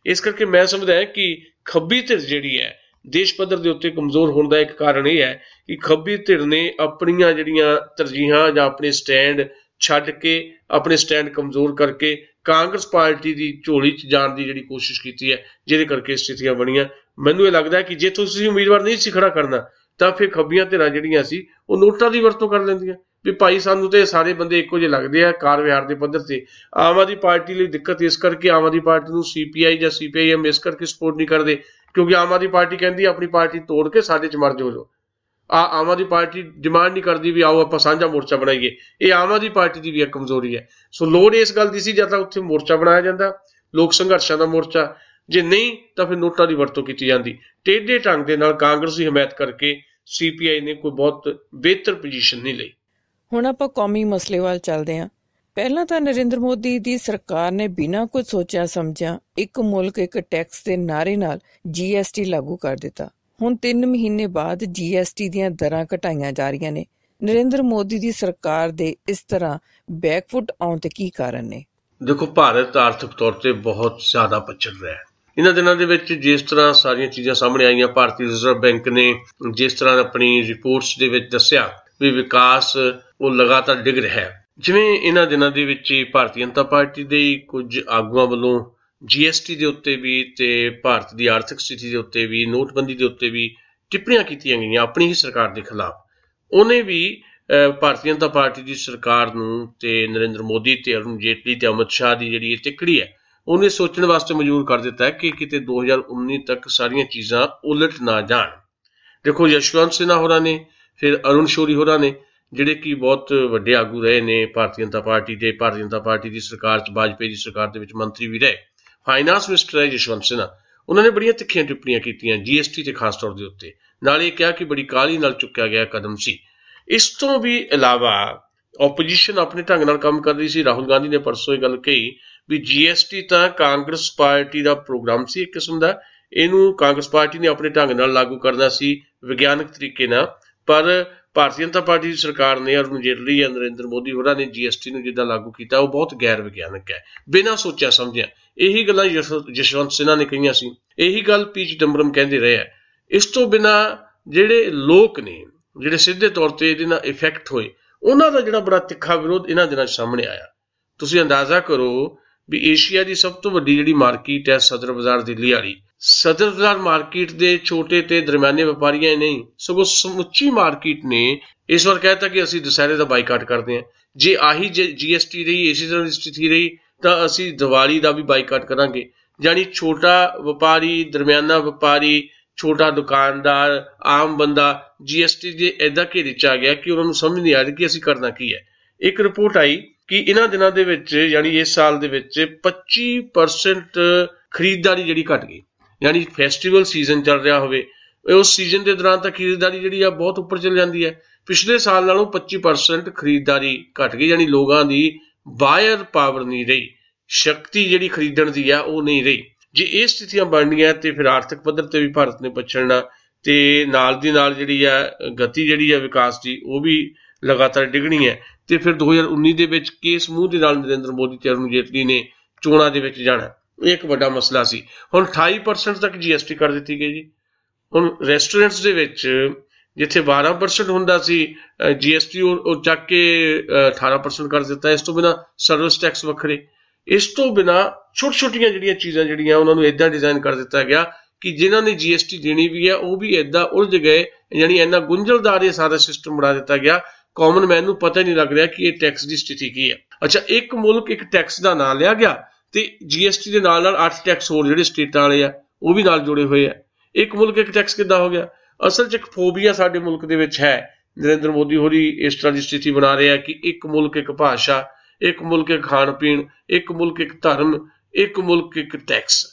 ਇਸ ਕਰਕੇ ਮੈਂ ਸਮਝਦਾ ਕਿ ਖੱਬੀ ਧਿਰ ਜਿਹੜੀ ਹੈ ਦੇਸ਼ ਪੱਧਰ ਦੇ ਉੱਤੇ ਕਮਜ਼ੋਰ ਹੋਣ ਦਾ ਇੱਕ ਕਾਰਨ ਇਹ ਹੈ ਕਿ ਖੱਬੀ ਧਿਰ ਨੇ ਆਪਣੀਆਂ ਜਿਹੜੀਆਂ ਤਰਜੀਹਾਂ ਜਾਂ ਆਪਣੇ ਸਟੈਂਡ ਛੱਡ ਕੇ, ਆਪਣੇ ਸਟੈਂਡ ਕਮਜ਼ੋਰ ਕਰਕੇ ਕਾਂਗਰਸ ਪਾਰਟੀ ਦੀ ਝੋਲੀ 'ਚ ਜਾਣ ਦੀ ਜਿਹੜੀ ਕੋਸ਼ਿਸ਼ ਕੀਤੀ ਹੈ, ਜਿਹਦੇ ਕਰਕੇ ਸਥਿਤੀਆਂ ਬਣੀਆਂ। ਮੈਨੂੰ ਇਹ ਲੱਗਦਾ ਕਿ ਜੇ ਤੁਸੀਂ ਉਮੀਦਵਾਰ ਨਹੀਂ ਸੀ ਖੜਾ ਕਰਨਾ ਤਾਂ ਫਿਰ ਖੱਬੀਆਂ ਧਿਰਾਂ ਜਿਹੜੀਆਂ ਸੀ ਉਹ ਨੋਟਾਂ ਦੀ ਵਰਤੋਂ ਕਰ ਲੈਂਦੀਆਂ ਵੀ ਭਾਈ ਸਾਨੂੰ ਤੇ ਸਾਰੇ ਬੰਦੇ ਇੱਕੋ ਜਿਹੇ ਲੱਗਦੇ ਆ ਕਾਰ ਵਿਹਾਰ ਦੇ ਪੱਧਰ ਤੇ। ਆਮ ਆਦਮੀ ਪਾਰਟੀ ਲਈ ਦਿੱਕਤ ਇਸ ਕਰਕੇ ਆਮ ਆਦਮੀ ਪਾਰਟੀ ਨੂੰ CPI ਜਾਂ CPI-M ਇਸ ਕਰਕੇ ਸਪੋਰਟ ਨਹੀਂ ਕਰਦੇ ਕਿਉਂਕਿ ਆਮ ਆਦਮੀ ਪਾਰਟੀ ਕਹਿੰਦੀ ਆਪਣੀ ਪਾਰਟੀ ਤੋੜ ਕੇ ਸਾਡੇ 'ਚ ਮਰਜ ਹੋ ਜਾਓ। ਆਮ ਆਦਮੀ ਪਾਰਟੀ ਡਿਮਾਂਡ ਨਹੀਂ ਕਰਦੀ ਵੀ ਆਓ ਆਪਾਂ ਸਾਂਝਾ ਮੋਰਚਾ ਬਣਾਈਏ। ਇਹ ਆਮ ਆਦਮੀ ਪਾਰਟੀ ਦੀ ਵੀ ਇੱਕ ਕਮਜ਼ੋਰੀ ਹੈ। ਸੋ ਲੋੜ ਇਸ ਗੱਲ ਦੀ ਸੀ ਜਾਂ ਤਾਂ ਉੱਥੇ ਮੋਰਚਾ ਬਣਾਇਆ ਜਾਂਦਾ, ਲੋਕ ਸੰਘਰਸ਼ਾਂ ਦਾ ਮੋਰਚਾ, ਜੇ ਨਹੀਂ ਤਾਂ ਫਿਰ ਨੋਟਾਂ ਦੀ ਵਰਤੋਂ ਕੀਤੀ ਜਾਂਦੀ। ਟੇਢੇ ਢੰਗ ਦੇ ਨਾਲ ਕਾਂਗਰਸ ਦੀ ਹਮਾਇਤ ਕਰਕੇ CPI ਨੇ ਕੋਈ ਬਹੁਤ ਬਿਹਤਰ ਪੋਜੀਸ਼ਨ ਨਹੀਂ ਲਈ। ਹੁਣ ਆਪਾਂ ਕੌਮੀ ਮਸਲੇ ਵੱਲ ਚੱਲਦੇ ਹਾਂ। ਪਹਿਲਾਂ ਤਾਂ ਨਰਿੰਦਰ ਮੋਦੀ ਦੀ ਸਰਕਾਰ ਨੇ ਬਿਨਾਂ ਕੁਝ ਸੋਚਿਆ ਸਮਝਿਆ ਇੱਕ ਮੁਲਕ ਇੱਕ ਟੈਕਸ ਦੇ ਨਾਅਰੇ ਨਾਲ GST ਲਾਗੂ ਕਰ ਦਿੱਤਾ। ਹੁਣ 3 ਮਹੀਨੇ ਬਾਅਦ GST ਦੀਆਂ ਦਰਾਂ ਘਟਾਈਆਂ ਜਾ ਰਹੀਆਂ ਨੇ। ਨਰਿੰਦਰ ਮੋਦੀ ਦੀ ਸਰਕਾਰ ਦੇ ਇਸ ਤਰ੍ਹਾਂ ਬੈਕਫੁੱਟ ਆਉਣ ਤੇ ਕੀ ਕਾਰਨ ਨੇ? ਦੇਖੋ, ਭਾਰਤ ਆਰਥਿਕ ਤੌਰ ਤੇ ਬਹੁਤ ਜ਼ਿਆਦਾ ਪਛੜ ਰਿਹਾ ਹੈ। ਇਹਨਾਂ ਦਿਨਾਂ ਦੇ ਵਿੱਚ ਜਿਸ ਤਰ੍ਹਾਂ ਸਾਰੀਆਂ ਚੀਜ਼ਾਂ ਸਾਹਮਣੇ ਆਈਆਂ, ਭਾਰਤੀ ਰਿਜ਼ਰਵ ਬੈਂਕ ਨੇ ਜਿਸ ਤਰ੍ਹਾਂ ਆਪਣੀ ਰਿਪੋਰਟਸ ਦੇ ਵਿੱਚ ਦੱਸਿਆ ਵੀ ਵਿਕਾਸ ਉਹ ਲਗਾਤਾਰ ਡਿੱਗ ਰਿਹਾ ਹੈ। ਜਿਵੇਂ ਇਹਨਾਂ ਦਿਨਾਂ ਦੇ ਵਿੱਚ ਭਾਰਤੀ ਜਨਤਾ ਪਾਰਟੀ ਦੇ ਕੁਝ ਆਗੂਆਂ ਵੱਲੋਂ GST ਦੇ ਉੱਤੇ ਵੀ ਤੇ ਭਾਰਤ ਦੀ ਆਰਥਿਕ ਸਥਿਤੀ ਦੇ ਉੱਤੇ ਵੀ, ਨੋਟਬੰਦੀ ਦੇ ਉੱਤੇ ਵੀ ਟਿੱਪਣੀਆਂ ਕੀਤੀਆਂ ਗਈਆਂ ਆਪਣੀ ਹੀ ਸਰਕਾਰ ਦੇ ਖਿਲਾਫ। ਉਹਨੇ ਵੀ ਭਾਰਤੀ ਜਨਤਾ ਪਾਰਟੀ ਦੀ ਸਰਕਾਰ ਨੂੰ ਤੇ ਨਰਿੰਦਰ ਮੋਦੀ ਤੇ ਅਰੁਣ ਜੇਟਲੀ ਤੇ ਅਮਿਤ ਸ਼ਾਹ ਦੀ ਜਿਹੜੀ ਇਹ ਤਿੱਕੜੀ ਹੈ ਉਹਨੇ ਸੋਚਣ ਵਾਸਤੇ ਮਜਬੂਰ ਕਰ ਦਿੱਤਾ ਹੈ ਕਿ ਕਿਤੇ 2019 ਤੱਕ ਸਾਰੀਆਂ ਚੀਜ਼ਾਂ ਉਲਟ ਨਾ ਜਾਣ। ਦੇਖੋ, ਯਸ਼ਵੰਤ ਸਿਨਹਾ ਹੋਰਾਂ ਨੇ, ਫਿਰ ਅਰੁਣ ਸ਼ੌਰੀ ਹੋਰਾਂ ਨੇ, ਜਿਹੜੇ ਕਿ ਬਹੁਤ ਵੱਡੇ ਆਗੂ ਰਹੇ ਨੇ ਭਾਰਤੀ ਜਨਤਾ ਪਾਰਟੀ ਦੇ। ਭਾਰਤੀ ਜਨਤਾ ਪਾਰਟੀ ਦੀ ਸਰਕਾਰ 'ਚ, ਵਾਜਪੇਈ ਦੀ ਸਰਕਾਰ ਦੇ ਵਿੱਚ ਮੰਤਰੀ ਵੀ ਰਹੇ। ਫਾਈਨਾਂਸ ਮਿਨਿਸਟਰ ਹੈ ਯਸ਼ਵੰਤ ਸਿਨਹਾ। ਉਹਨਾਂ ਨੇ ਬੜੀਆਂ ਤਿੱਖੀਆਂ ਟਿੱਪਣੀਆਂ ਕੀਤੀਆਂ GST ਤੇ ਖਾਸ ਤੌਰ ਦੇ ਉੱਤੇ। ਨਾਲ ਇਹ ਕਿਹਾ ਕਿ ਬੜੀ ਕਾਹਲੀ ਨਾਲ ਚੁੱਕਿਆ ਗਿਆ ਕਦਮ ਸੀ। ਇਸ ਤੋਂ ਵੀ ਇਲਾਵਾ ਓਪੋਜੀਸ਼ਨ ਆਪਣੇ ਢੰਗ ਨਾਲ ਕੰਮ ਕਰ ਰਹੀ ਸੀ। ਰਾਹੁਲ ਗਾਂਧੀ ਨੇ ਪਰਸੋਂ ਇਹ ਗੱਲ ਕਹੀ ਵੀ GST ਤਾਂ ਕਾਂਗਰਸ ਪਾਰਟੀ ਦਾ ਪ੍ਰੋਗਰਾਮ ਸੀ ਇੱਕ ਕਿਸਮ ਦਾ, ਇਹਨੂੰ ਕਾਂਗਰਸ ਪਾਰਟੀ ਨੇ ਆਪਣੇ ਢੰਗ ਨਾਲ ਲਾਗੂ ਕਰਨਾ ਸੀ ਵਿਗਿਆਨਕ ਤਰੀਕੇ ਨਾਲ। ਪਰ ਭਾਰਤੀ ਜਨਤਾ ਪਾਰਟੀ ਦੀ ਸਰਕਾਰ ਨੇ, ਅਰੁਣ ਜੇਟਲੀ ਜਾਂ ਨਰਿੰਦਰ ਮੋਦੀ ਹੋਰਾਂ ਨੇ GST ਨੂੰ ਜਿੱਦਾਂ ਲਾਗੂ ਕੀਤਾ ਉਹ ਬਹੁਤ ਗੈਰ ਵਿਗਿਆਨਕ ਹੈ, ਬਿਨਾਂ ਸੋਚਿਆ ਸਮਝਿਆ। ਇਹੀ ਗੱਲਾਂ ਯਸ਼ਵੰਤ ਸਿਨਹਾ ਨੇ ਕਹੀਆਂ ਸੀ, ਇਹੀ ਗੱਲ ਪੀ ਚਿਦੰਬਰਮ ਕਹਿੰਦੇ ਰਹੇ ਆ। ਇਸ ਤੋਂ ਬਿਨਾਂ ਜਿਹੜੇ ਲੋਕ ਨੇ, ਜਿਹੜੇ ਸਿੱਧੇ ਤੌਰ ਤੇ ਇਹਦੇ ਨਾਲ ਇਫੈਕਟ ਹੋਏ, ਉਹਨਾਂ ਦਾ ਜਿਹੜਾ ਬੜਾ ਤਿੱਖਾ ਵਿਰੋਧ ਇਹਨਾਂ ਦਿਨਾਂ 'ਚ ਸਾਹਮਣੇ ਆਇਆ। ਤੁਸੀਂ ਅੰਦਾਜ਼ਾ ਕਰੋ ਵੀ ਏਸ਼ੀਆ ਦੀ ਸਭ ਤੋਂ ਵੱਡੀ ਜਿਹੜੀ ਮਾਰਕੀਟ ਹੈ ਸਦਰ ਬਾਜ਼ਾਰ ਦਿੱਲੀ ਵਾਲੀ, ਸਦਰ ਬਾਜ਼ਾਰ ਮਾਰਕੀਟ ਦੇ ਛੋਟੇ ਤੇ ਦਰਮਿਆਨੇ ਵਪਾਰੀਆਂ ਹੀ ਨਹੀਂ ਸਗੋਂ ਸਮੁੱਚੀ ਮਾਰਕੀਟ ਨੇ ਇਸ ਵਾਰ ਕਹਿਤਾ ਕਿ ਅਸੀਂ ਦੁਸਹਿਰੇ ਦਾ ਬਾਈਕਾਟ ਕਰਦੇ ਹਾਂ। ਜੇ ਆਹੀ GST ਰਹੀ, ਇਸੇ ਤਰ੍ਹਾਂ ਦੀ ਸਥਿਤੀ ਰਹੀ ਤਾਂ ਅਸੀਂ ਦੀਵਾਲੀ ਦਾ ਵੀ ਬਾਈਕਾਟ ਕਰਾਂਗੇ। ਯਾਨੀ ਛੋਟਾ ਵਪਾਰੀ, ਦਰਮਿਆਨਾ ਵਪਾਰੀ, ਛੋਟਾ ਦੁਕਾਨਦਾਰ, ਆਮ ਬੰਦਾ GST ਦੇ ਏਦਾਂ ਘੇਰੇ 'ਚ ਆ ਗਿਆ ਕਿ ਉਹਨਾਂ ਨੂੰ ਸਮਝ ਨਹੀਂ ਆ ਰਹੀ ਕਿ ਅਸੀਂ ਕਰਨਾ ਕੀ ਹੈ। ਇੱਕ ਰਿਪੋਰਟ ਆਈ ਕਿ ਇਹਨਾਂ ਦਿਨਾਂ ਦੇ ਵਿੱਚ, ਯਾਨੀ ਇਸ ਸਾਲ ਦੇ ਵਿੱਚ 25% ਖਰੀਦਦਾਰੀ ਜਿਹੜੀ ਘਟ ਗਈ। ਯਾਨੀ ਫੈਸਟੀਵਲ ਸੀਜ਼ਨ ਚੱਲ ਰਿਹਾ ਹੋਵੇ, ਉਸ ਸੀਜ਼ਨ ਦੇ ਦੌਰਾਨ ਤਾਂ ਖਰੀਦਦਾਰੀ ਜਿਹੜੀ ਆ ਬਹੁਤ ਉੱਪਰ ਚਲ ਜਾਂਦੀ ਹੈ। ਪਿਛਲੇ ਸਾਲ ਨਾਲੋਂ 25% ਖਰੀਦਦਾਰੀ ਘਟ ਗਈ। ਯਾਨੀ ਲੋਕਾਂ ਦੀ ਬਾਇਰ ਪਾਵਰ ਨਹੀਂ ਰਹੀ, ਸ਼ਕਤੀ ਜਿਹੜੀ ਖਰੀਦਣ ਦੀ ਆ ਉਹ ਨਹੀਂ ਰਹੀ। ਜੇ ਇਹ ਸਥਿਤੀਆਂ ਬਣਨੀਆਂ ਤੇ ਫਿਰ ਆਰਥਿਕ ਪੱਧਰ ਤੇ ਵੀ ਭਾਰਤ ਨੇ ਪਛੜਨਾ ਤੇ ਨਾਲ ਦੀ ਨਾਲ ਜਿਹੜੀ ਆ ਗਤੀ ਜਿਹੜੀ ਆ ਵਿਕਾਸ ਦੀ ਉਹ ਵੀ ਲਗਾਤਾਰ ਡਿੱਗਣੀ ਹੈ। ਤੇ ਫਿਰ 2019 ਦੇ ਵਿੱਚ ਕਿਸ ਮੂੰਹ ਦੇ ਨਾਲ ਨਰਿੰਦਰ ਮੋਦੀ ਤੇ ਅਰੁਣ ਜੇਟਲੀ ਨੇ ਚੋਣਾਂ ਦੇ ਵਿੱਚ ਜਾਣਾ, ਇਹ ਇੱਕ ਵੱਡਾ ਮਸਲਾ ਸੀ। ਹੁਣ 28% ਤੱਕ GST ਕਰ ਦਿੱਤੀ ਗਈ ਜੀ। ਹੁਣ ਰੈਸਟੋਰੈਂਟਸ ਦੇ ਵਿੱਚ ਜਿੱਥੇ 12% ਹੁੰਦਾ ਸੀ GST ਉਹ ਚੱਕ ਕੇ 18% ਕਰ ਦਿੱਤਾ। ਇਸ ਤੋਂ ਬਿਨਾਂ ਸਰਵਿਸ ਟੈਕਸ ਵੱਖਰੇ। ਇਸ ਤੋਂ ਬਿਨਾਂ ਛੋਟੀਆਂ ਜਿਹੜੀਆਂ ਚੀਜ਼ਾਂ ਜਿਹੜੀਆਂ ਉਹਨਾਂ ਨੂੰ ਏਦਾਂ ਡਿਜ਼ਾਈਨ ਕਰ ਦਿੱਤਾ ਗਿਆ ਕਿ ਜਿਨ੍ਹਾਂ ਨੇ GST ਦੇਣੀ ਵੀ ਹੈ ਉਹ ਵੀ ਏਦਾਂ ਉਲਝ ਗਏ। ਯਾਨੀ ਇੰਨਾ ਗੁੰਝਲਦਾਰ ਇਹ ਸਾਰਾ ਸਿਸਟਮ ਬਣਾ ਦਿੱਤਾ ਗਿਆ, ਕਾਮਨ ਮੈਨ ਨੂੰ ਪਤਾ ਹੀ ਨਹੀਂ ਲੱਗ ਰਿਹਾ ਕਿ ਇਹ ਟੈਕਸ ਦੀ ਸਥਿਤੀ ਕੀ ਹੈ। ਅੱਛਾ, ਇੱਕ ਮੁਲਕ ਇੱਕ ਟੈਕਸ ਦਾ ਨਾਂ ਲਿਆ ਗਿਆ ਤੇ GST ਦੇ ਨਾਲ 8 ਟੈਕਸ ਹੋਰ ਜਿਹੜੇ ਸਟੇਟਾਂ ਵਾਲੇ ਆ ਉਹ ਵੀ ਨਾਲ ਜੁੜੇ ਹੋਏ ਆ। ਇੱਕ ਮੁਲਕ ਇੱਕ ਟੈਕਸ ਕਿੱਦਾਂ ਹੋ ਗਿਆ? ਅਸਲ 'ਚ ਇੱਕ ਫੋਬੀਆ ਸਾਡੇ ਮੁਲਕ ਦੇ ਵਿੱਚ ਹੈ। ਨਰਿੰਦਰ ਮੋਦੀ ਹੋਰੀ ਇਸ ਤਰ੍ਹਾਂ ਦੀ ਸਥਿਤੀ ਬਣਾ ਰਹੇ ਆ ਕਿ ਇੱਕ ਮੁਲਕ ਇੱਕ ਭਾਸ਼ਾ, ਇੱਕ ਮੁਲਕ ਇੱਕ ਖਾਣ ਪੀਣ, ਇੱਕ ਮੁਲਕ ਇੱਕ ਧਰਮ, ਇੱਕ ਮੁਲਕ ਇੱਕ ਟੈਕਸ।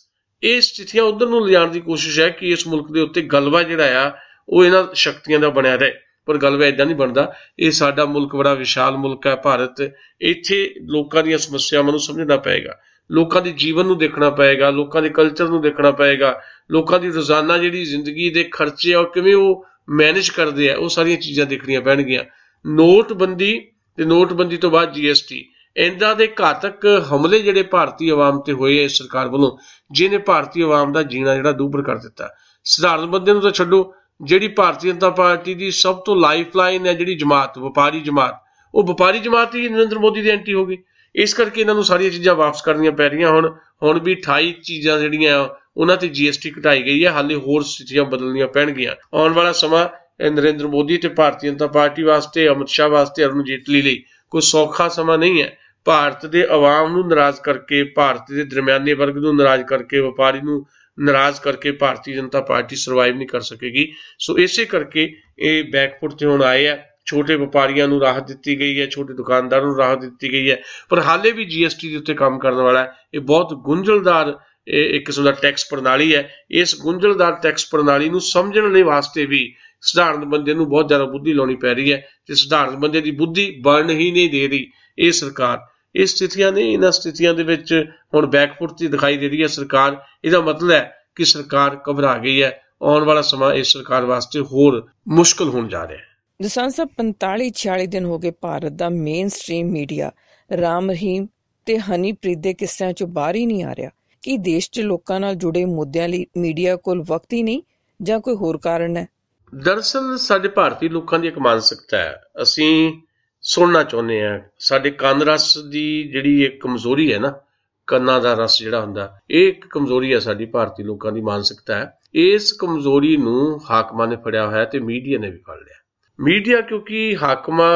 ਇਹ ਸਥਿਤੀਆਂ ਉਧਰ ਨੂੰ ਲਿਜਾਣ ਦੀ ਕੋਸ਼ਿਸ਼ ਹੈ ਕਿ ਇਸ ਮੁਲਕ ਦੇ ਉੱਤੇ ਗਲਬਾ ਜਿਹੜਾ ਆ ਉਹ ਇਹਨਾਂ ਸ਼ਕਤੀਆਂ ਦਾ ਬਣਿਆ ਰਹੇ, ਪਰ ਗਲਬਾ ਏਦਾਂ ਨਹੀਂ ਬਣਦਾ। ਇਹ ਸਾਡਾ ਮੁਲਕ ਬੜਾ ਵਿਸ਼ਾਲ ਮੁਲਕ ਹੈ ਭਾਰਤ। ਇੱਥੇ ਲੋਕਾਂ ਦੀਆਂ ਸਮੱਸਿਆਵਾਂ ਨੂੰ ਸਮਝਣਾ ਪਏਗਾ, ਲੋਕਾਂ ਦੇ ਜੀਵਨ ਨੂੰ ਦੇਖਣਾ ਪਏਗਾ, ਲੋਕਾਂ ਦੇ ਕਲਚਰ ਨੂੰ ਦੇਖਣਾ ਪਏਗਾ, ਲੋਕਾਂ ਦੀ ਰੋਜ਼ਾਨਾ ਜਿਹੜੀ ਜ਼ਿੰਦਗੀ ਦੇ ਖਰਚੇ ਆ ਕਿਵੇਂ ਉਹ ਮੈਨੇਜ ਕਰਦੇ ਆ, ਉਹ ਸਾਰੀਆਂ ਚੀਜ਼ਾਂ ਦੇਖਣੀਆਂ ਪੈਣਗੀਆਂ। ਨੋਟਬੰਦੀ ਤੇ ਨੋਟਬੰਦੀ ਤੋਂ ਬਾਅਦ GST, ਇਹਨਾਂ ਦੇ ਘਾਤਕ ਹਮਲੇ ਜਿਹੜੇ ਭਾਰਤੀ ਆਵਾਮ ਤੇ ਹੋਏ ਇਸ ਸਰਕਾਰ ਵੱਲੋਂ, ਜਿਹਨੇ ਭਾਰਤੀ ਆਵਾਮ ਦਾ ਜੀਣਾ ਜਿਹੜਾ ਦੂਭਰ ਕਰ ਦਿੱਤਾ। ਸਧਾਰਨ ਬੰਦੇ ਨੂੰ ਤਾਂ ਛੱਡੋ, ਜਿਹੜੀ ਭਾਰਤੀ ਜਨਤਾ ਪਾਰਟੀ ਦੀ ਸਭ ਤੋਂ ਲਾਈਫ ਲਾਈਨ ਹੈ ਜਿਹੜੀ ਜਮਾਤ, ਵਪਾਰੀ ਜਮਾਤ, ਉਹ ਵਪਾਰੀ ਜਮਾਤ ਹੀ ਨਰਿੰਦਰ ਮੋਦੀ ਦੀ ਐਂਟੀ ਹੋ ਗਈ। ਇਸ ਕਰਕੇ ਇਹਨਾਂ ਨੂੰ ਸਾਰੀਆਂ ਚੀਜ਼ਾਂ ਵਾਪਸ ਕਰਨੀਆਂ ਪੈ ਰਹੀਆਂ। ਹੁਣ ਵੀ 28 ਚੀਜ਼ਾਂ ਜਿਹੜੀਆਂ ਉਹਨਾਂ ਤੇ GST ਘਟਾਈ ਗਈ ਹੈ। ਹਾਲੇ ਹੋਰ ਸਥਿਤੀਆਂ ਬਦਲਣੀਆਂ ਪੈਣਗੀਆਂ। ਆਉਣ ਵਾਲਾ ਸਮਾਂ ਨਰਿੰਦਰ ਮੋਦੀ ਤੇ ਭਾਰਤੀ ਜਨਤਾ ਪਾਰਟੀ ਵਾਸਤੇ, ਅਮਿਤ ਸ਼ਾਹ ਵਾਸਤੇ, ਅਰੁਣ ਜੇਟਲੀ ਲਈ ਕੋਈ ਸੌਖਾ ਸਮਾਂ ਨਹੀਂ ਹੈ। ਭਾਰਤ ਦੇ ਆਵਾਮ ਨੂੰ ਨਾਰਾਜ਼ ਕਰਕੇ, ਭਾਰਤ ਦੇ ਦਰਮਿਆਨੇ ਵਰਗ ਨੂੰ ਨਾਰਾਜ਼ ਕਰਕੇ, ਵਪਾਰੀ ਨੂੰ ਨਾਰਾਜ਼ ਕਰਕੇ ਭਾਰਤੀ ਜਨਤਾ ਪਾਰਟੀ ਸਰਵਾਈਵ ਨਹੀਂ ਕਰ ਸਕੇਗੀ। ਸੋ ਇਸੇ ਕਰਕੇ ਇਹ ਬੈਕਫੁੱਟ ਤੇ ਹੁਣ ਆਏ ਆ। ਛੋਟੇ ਵਪਾਰੀਆਂ ਨੂੰ ਰਾਹਤ ਦਿੱਤੀ ਗਈ ਹੈ, ਛੋਟੇ ਦੁਕਾਨਦਾਰਾਂ ਨੂੰ ਰਾਹਤ ਦਿੱਤੀ ਗਈ ਹੈ, ਪਰ ਹਾਲੇ ਵੀ GST ਦੇ ਉੱਤੇ ਕੰਮ ਕਰਨ ਵਾਲਾ ਹੈ। ਇਹ ਬਹੁਤ ਗੁੰਝਲਦਾਰ ਇੱਕ ਕਿਸਮ ਦਾ ਟੈਕਸ ਪ੍ਰਣਾਲੀ ਹੈ। ਇਸ ਗੁੰਝਲਦਾਰ ਟੈਕਸ ਪ੍ਰਣਾਲੀ ਨੂੰ ਸਮਝਣ ਦੇ ਵਾਸਤੇ ਵੀ ਸਧਾਰਨ ਬੰਦੇ ਨੂੰ ਬਹੁਤ ਜ਼ਿਆਦਾ ਬੁੱਧੀ ਲਾਉਣੀ ਪੈ ਰਹੀ ਹੈ ਤੇ ਸਧਾਰਨ ਬੰਦੇ ਦੀ ਬੁੱਧੀ ਬਣ ਹੀ ਨਹੀਂ ਦੇ ਰਹੀ ਇਹ ਸਰਕਾਰ। ਇਹ ਸਥਿਤੀਆਂ ਨੇ, ਇਹਨਾਂ ਸਥਿਤੀਆਂ ਦੇ ਵਿੱਚ ਹੁਣ ਬੈਕਫੁੱਟ ਤੇ ਦਿਖਾਈ ਦੇ ਰਹੀ ਹੈ ਸਰਕਾਰ। ਇਹਦਾ ਮਤਲਬ ਹੈ ਕਿ ਸਰਕਾਰ ਘਬਰਾ ਗਈ ਹੈ ਆਉਣ ਵਾਲਾ ਸਮਾਂ ਇਸ ਸਰਕਾਰ ਵਾਸਤੇ ਹੋਰ ਮੁਸ਼ਕਲ ਹੋਣ ਜਾ ਰਿਹਾ ਹੈ। ਦਸਾਂਝ ਸਾਹਿਬ, 45-46 ਦਿਨ ਹੋ ਗਏ ਭਾਰਤ ਦਾ mainstream media Ram Rahim ਤੇ ਹਨੀਪ੍ਰੀਤ ਦੇ ਕਿੱਸਿਆਂ ਚੋਂ ਬਾਹਰ ਹੀ ਨਹੀਂ ਆ ਰਿਹਾ। ਕੀ ਦੇਸ਼ 'ਚ ਲੋਕਾਂ ਨਾਲ ਜੁੜੇ ਮੁੱਦਿਆਂ ਲਈ ਮੀਡੀਆ ਕੋਲ ਵਕਤ ਹੀ ਨਹੀਂ ਜਾਂ ਕੋਈ ਹੋਰ ਕਾਰਨ ਹੈ? ਦਰਅਸਲ ਸਾਡੇ ਭਾਰਤੀ ਲੋਕਾਂ ਦੀ ਇੱਕ ਮਾਨਸਿਕਤਾ ਹੈ, ਅਸੀਂ ਸੁਣਨਾ ਚਾਹੁੰਦੇ ਹਾਂ। ਸਾਡੇ ਕੰਨ ਰਸ ਦੀ ਜਿਹੜੀ ਇੱਕ ਕਮਜ਼ੋਰੀ ਹੈ ਨਾ, ਕੰਨਾਂ ਦਾ ਰਸ ਜਿਹੜਾ ਹੁੰਦਾ, ਇਹ ਇੱਕ ਕਮਜ਼ੋਰੀ ਹੈ ਸਾਡੀ ਭਾਰਤੀ ਲੋਕਾਂ ਦੀ ਮਾਨਸਿਕਤਾ ਹੈ। ਇਸ ਕਮਜ਼ੋਰੀ ਨੂੰ ਹਾਕਮਾਂ ਨੇ ਫੜਿਆ ਹੋਇਆ ਤੇ ਮੀਡੀਆ ਨੇ ਵੀ ਫੜ ਲਿਆ। ਮੀਡੀਆ ਕਿਉਂਕਿ ਹਾਕਮਾਂ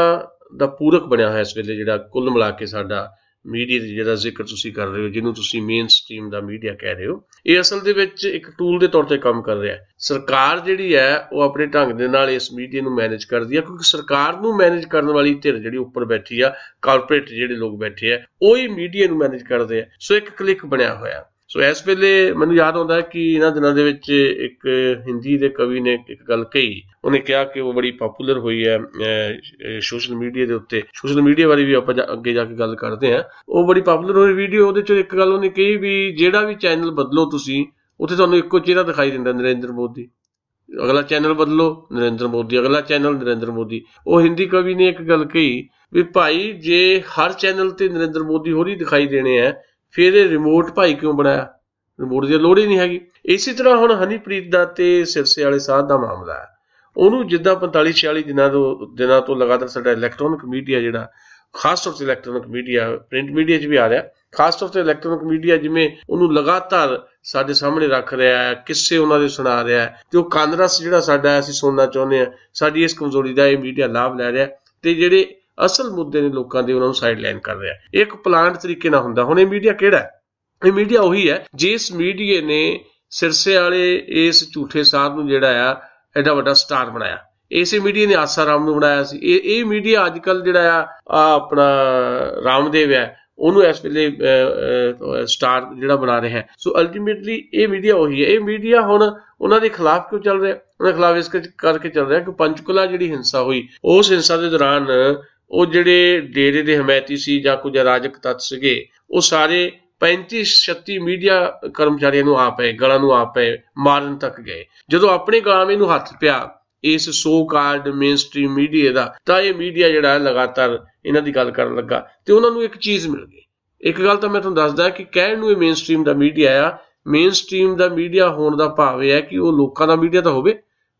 ਦਾ ਪੂਰਕ ਬਣਿਆ ਹੋਇਆ ਇਸ ਵੇਲੇ, ਜਿਹੜਾ ਕੁੱਲ ਮਿਲਾ ਕੇ ਸਾਡਾ ਮੀਡੀਆ ਦੀ ਜਿਹੜਾ ਜ਼ਿਕਰ ਤੁਸੀਂ ਕਰ ਰਹੇ ਹੋ, ਜਿਹਨੂੰ ਤੁਸੀਂ ਮੇਨ ਸਟ੍ਰੀਮ ਦਾ ਮੀਡੀਆ ਕਹਿ ਰਹੇ ਹੋ, ਇਹ ਅਸਲ ਦੇ ਵਿੱਚ ਇੱਕ ਟੂਲ ਦੇ ਤੌਰ ਤੇ ਕੰਮ ਕਰ ਰਿਹਾ ਹੈ। ਸਰਕਾਰ ਜਿਹੜੀ ਹੈ ਉਹ ਆਪਣੇ ਢੰਗ ਦੇ ਨਾਲ ਇਸ ਮੀਡੀਆ ਨੂੰ ਮੈਨੇਜ ਕਰਦੀ ਹੈ, ਕਿਉਂਕਿ ਸਰਕਾਰ ਨੂੰ ਮੈਨੇਜ ਕਰਨ ਵਾਲੀ ਧਿਰ ਜਿਹੜੀ ਉੱਪਰ ਬੈਠੀ ਆ, ਕਾਰਪੋਰੇਟ ਜਿਹੜੇ ਲੋਕ ਬੈਠੇ ਆ, ਉਹੀ ਮੀਡੀਆ ਨੂੰ ਮੈਨੇਜ ਕਰਦੇ ਆ। ਸੋ ਇੱਕ ਕਲਿੱਕ ਬਣਿਆ ਹੋਇਆ। ਸੋ ਇਸ ਵੇਲੇ ਮੈਨੂੰ ਯਾਦ ਆਉਂਦਾ ਕਿ ਇਹਨਾਂ ਦਿਨਾਂ ਦੇ ਵਿੱਚ ਇੱਕ ਹਿੰਦੀ ਦੇ ਕਵੀ ਨੇ ਇੱਕ ਗੱਲ ਕਹੀ, ਉਹਨੇ ਕਿਹਾ ਕਿ ਉਹ ਬੜੀ ਪਪੂਲਰ ਹੋਈ ਹੈ ਸੋਸ਼ਲ ਮੀਡੀਆ ਦੇ ਉੱਤੇ। ਸੋਸ਼ਲ ਮੀਡੀਆ ਬਾਰੇ ਵੀ ਆਪਾਂ ਅੱਗੇ ਜਾ ਕੇ ਗੱਲ ਕਰਦੇ ਹਾਂ। ਉਹ ਬੜੀ ਪਪੂਲਰ ਹੋਈ ਵੀਡੀਓ, ਉਹਦੇ 'ਚ ਇੱਕ ਗੱਲ ਉਹਨੇ ਕਹੀ ਵੀ ਜਿਹੜਾ ਵੀ ਚੈਨਲ ਬਦਲੋ ਤੁਸੀਂ, ਉੱਥੇ ਤੁਹਾਨੂੰ ਇੱਕੋ ਚਿਹਰਾ ਦਿਖਾਈ ਦਿੰਦਾ, ਨਰਿੰਦਰ ਮੋਦੀ। ਅਗਲਾ ਚੈਨਲ ਬਦਲੋ, ਨਰਿੰਦਰ ਮੋਦੀ, ਅਗਲਾ ਚੈਨਲ ਨਰਿੰਦਰ ਮੋਦੀ। ਉਹ ਹਿੰਦੀ ਕਵੀ ਨੇ ਇੱਕ ਗੱਲ ਕਹੀ ਵੀ ਭਾਈ ਜੇ ਹਰ ਚੈਨਲ ਤੇ ਨਰਿੰਦਰ ਮੋਦੀ ਹੋਰ ਹੀ ਦਿਖਾਈ ਦੇਣੇ ਆ, ਫਿਰ ਇਹ ਰਿਮੋਟ ਭਾਈ ਕਿਉਂ ਬਣਾਇਆ? ਰਿਮੋਟ ਦੀ ਲੋੜ ਹੀ ਨਹੀਂ ਹੈਗੀ। ਇਸੇ ਤਰ੍ਹਾਂ ਹੁਣ ਹਨੀਪ੍ਰੀਤ ਦਾ ਤੇ ਸਿਰਸੇ ਵਾਲੇ ਸਾਧ ਦਾ ਮਾਮਲਾ ਹੈ। ਉਹਨੂੰ ਜਿੱਦਾਂ 45-46 ਦਿਨਾਂ ਤੋਂ ਲਗਾਤਾਰ ਸਾਡਾ ਇਲੈਕਟ੍ਰੋਨਿਕ ਮੀਡੀਆ ਜਿਹੜਾ, ਖਾਸ ਤੌਰ ਤੇ ਇਲੈਕਟ੍ਰੋਨਿਕ ਮੀਡੀਆ, ਪ੍ਰਿੰਟ ਮੀਡੀਆ 'ਚ ਵੀ ਆ ਰਿਹਾ, ਖਾਸ ਤੌਰ ਤੇ ਇਲੈਕਟ੍ਰੋਨਿਕ ਮੀਡੀਆ ਜਿਵੇਂ ਉਹਨੂੰ ਲਗਾਤਾਰ ਸਾਡੇ ਸਾਹਮਣੇ ਰੱਖ ਰਿਹਾ ਹੈ, ਕਿੱਸੇ ਉਹਨਾਂ ਦੇ ਸੁਣਾ ਰਿਹਾ ਹੈ, ਤੇ ਉਹ ਕੰਨ ਰਸ ਜਿਹੜਾ ਸਾਡਾ ਅਸੀਂ ਸੁਣਨਾ ਚਾਹੁੰਦੇ ਹਾਂ, ਸਾਡੀ ਇਸ ਕਮਜ਼ੋਰੀ ਦਾ ਇਹ ਮੀਡੀਆ ਲਾਭ ਲੈ ਰਿਹਾ ਤੇ ਜਿਹੜੇ ਅਸਲ ਮੁੱਦੇ ਨੇ ਲੋਕਾਂ ਦੇ ਉਹਨਾਂ ਨੂੰ ਸਾਈਡ ਲਾਈਨ ਕਰ ਰਿਹਾ। ਇੱਕ ਪਲਾਂਟ ਤਰੀਕੇ ਨਾਲ ਹੁੰਦਾ। ਹੁਣ ਇਹ ਮੀਡੀਆ ਕਿਹੜਾ ਹੈ? ਇਹ ਮੀਡੀਆ ਉਹੀ ਹੈ ਜਿਸ ਮੀਡੀਆ ਨੇ ਸਿਰਸੇ ਵਾਲੇ ਇਸ ਝੂਠੇ ਸਾਧ ਨੂੰ ਜਿਹੜਾ ਆ ਐਡਾ ਵੱਡਾ ਸਟਾਰ ਬਣਾਇਆ। ਇਸੇ ਮੀਡੀਆ ਨੇ ਆਸਾਰਾਮ ਨੂੰ ਬਣਾਇਆ ਸੀ। ਇਹ ਮੀਡੀਆ ਅੱਜ ਕੱਲ ਜਿਹੜਾ ਆ ਆਪਣਾ ਰਾਮਦੇਵ ਹੈ, ਉਹਨੂੰ ਇਸ ਵੇਲੇ ਸਟਾਰ ਜਿਹੜਾ ਬਣਾ ਰਿਹਾ ਹੈ। ਸੋ ਅਲਟੀਮੇਟਲੀ ਇਹ ਮੀਡੀਆ ਉਹੀ ਹੈ। ਇਹ ਮੀਡੀਆ ਹੁਣ ਉਹਨਾਂ ਦੇ ਖਿਲਾਫ ਕਿਉਂ ਚੱਲ ਰਿਹਾ? ਉਹਨਾਂ ਖਿਲਾਫ ਇਸ ਕਰਕੇ ਚੱਲ ਰਿਹਾ ਕਿ ਪੰਚਕੂਲਾ ਜਿਹੜੀ ਹਿੰਸਾ ਹੋਈ, ਉਸ ਹਿੰਸਾ ਦੇ ਦੌਰਾਨ ਉਹ ਜਿਹੜੇ ਡੇਰੇ ਦੇ ਹਮਾਇਤੀ ਸੀ ਜਾਂ ਕੁਝ ਅਰਾਜਕ ਤੱਤ ਸੀਗੇ, ਉਹ ਸਾਰੇ 35-36 ਮੀਡੀਆ ਕਰਮਚਾਰੀਆਂ ਨੂੰ ਆ ਪਏ, ਗਲਾਂ ਨੂੰ ਆ ਪਏ, ਮਾਰਨ ਤੱਕ ਗਏ। ਜਦੋਂ ਆਪਣੇ ਗਾਵੇਂ ਨੂੰ ਹੱਥ ਪਿਆ ਇਸ so called mainstream media ਦਾ, ਤਾਂ ਇਹ ਮੀਡੀਆ ਜਿਹੜਾ ਲਗਾਤਾਰ ਇਹਨਾਂ ਦੀ ਗੱਲ ਕਰਨ ਲੱਗਾ ਤੇ ਉਹਨਾਂ ਨੂੰ ਇੱਕ ਚੀਜ਼ ਮਿਲ ਗਈ। ਇੱਕ ਗੱਲ ਤਾਂ ਮੈਂ ਤੁਹਾਨੂੰ ਦੱਸਦਾ ਕਿ ਕਹਿਣ ਨੂੰ ਇਹ ਮੇਨ ਸਟ੍ਰੀਮ ਦਾ ਮੀਡੀਆ ਆ, ਮੇਨ ਸਟ੍ਰੀਮ ਦਾ ਮੀਡੀਆ ਹੋਣ ਦਾ ਭਾਵ ਇਹ ਹੈ ਕਿ ਉਹ ਲੋਕਾਂ ਦਾ ਮੀਡੀਆ ਤਾਂ ਹੋਵੇ।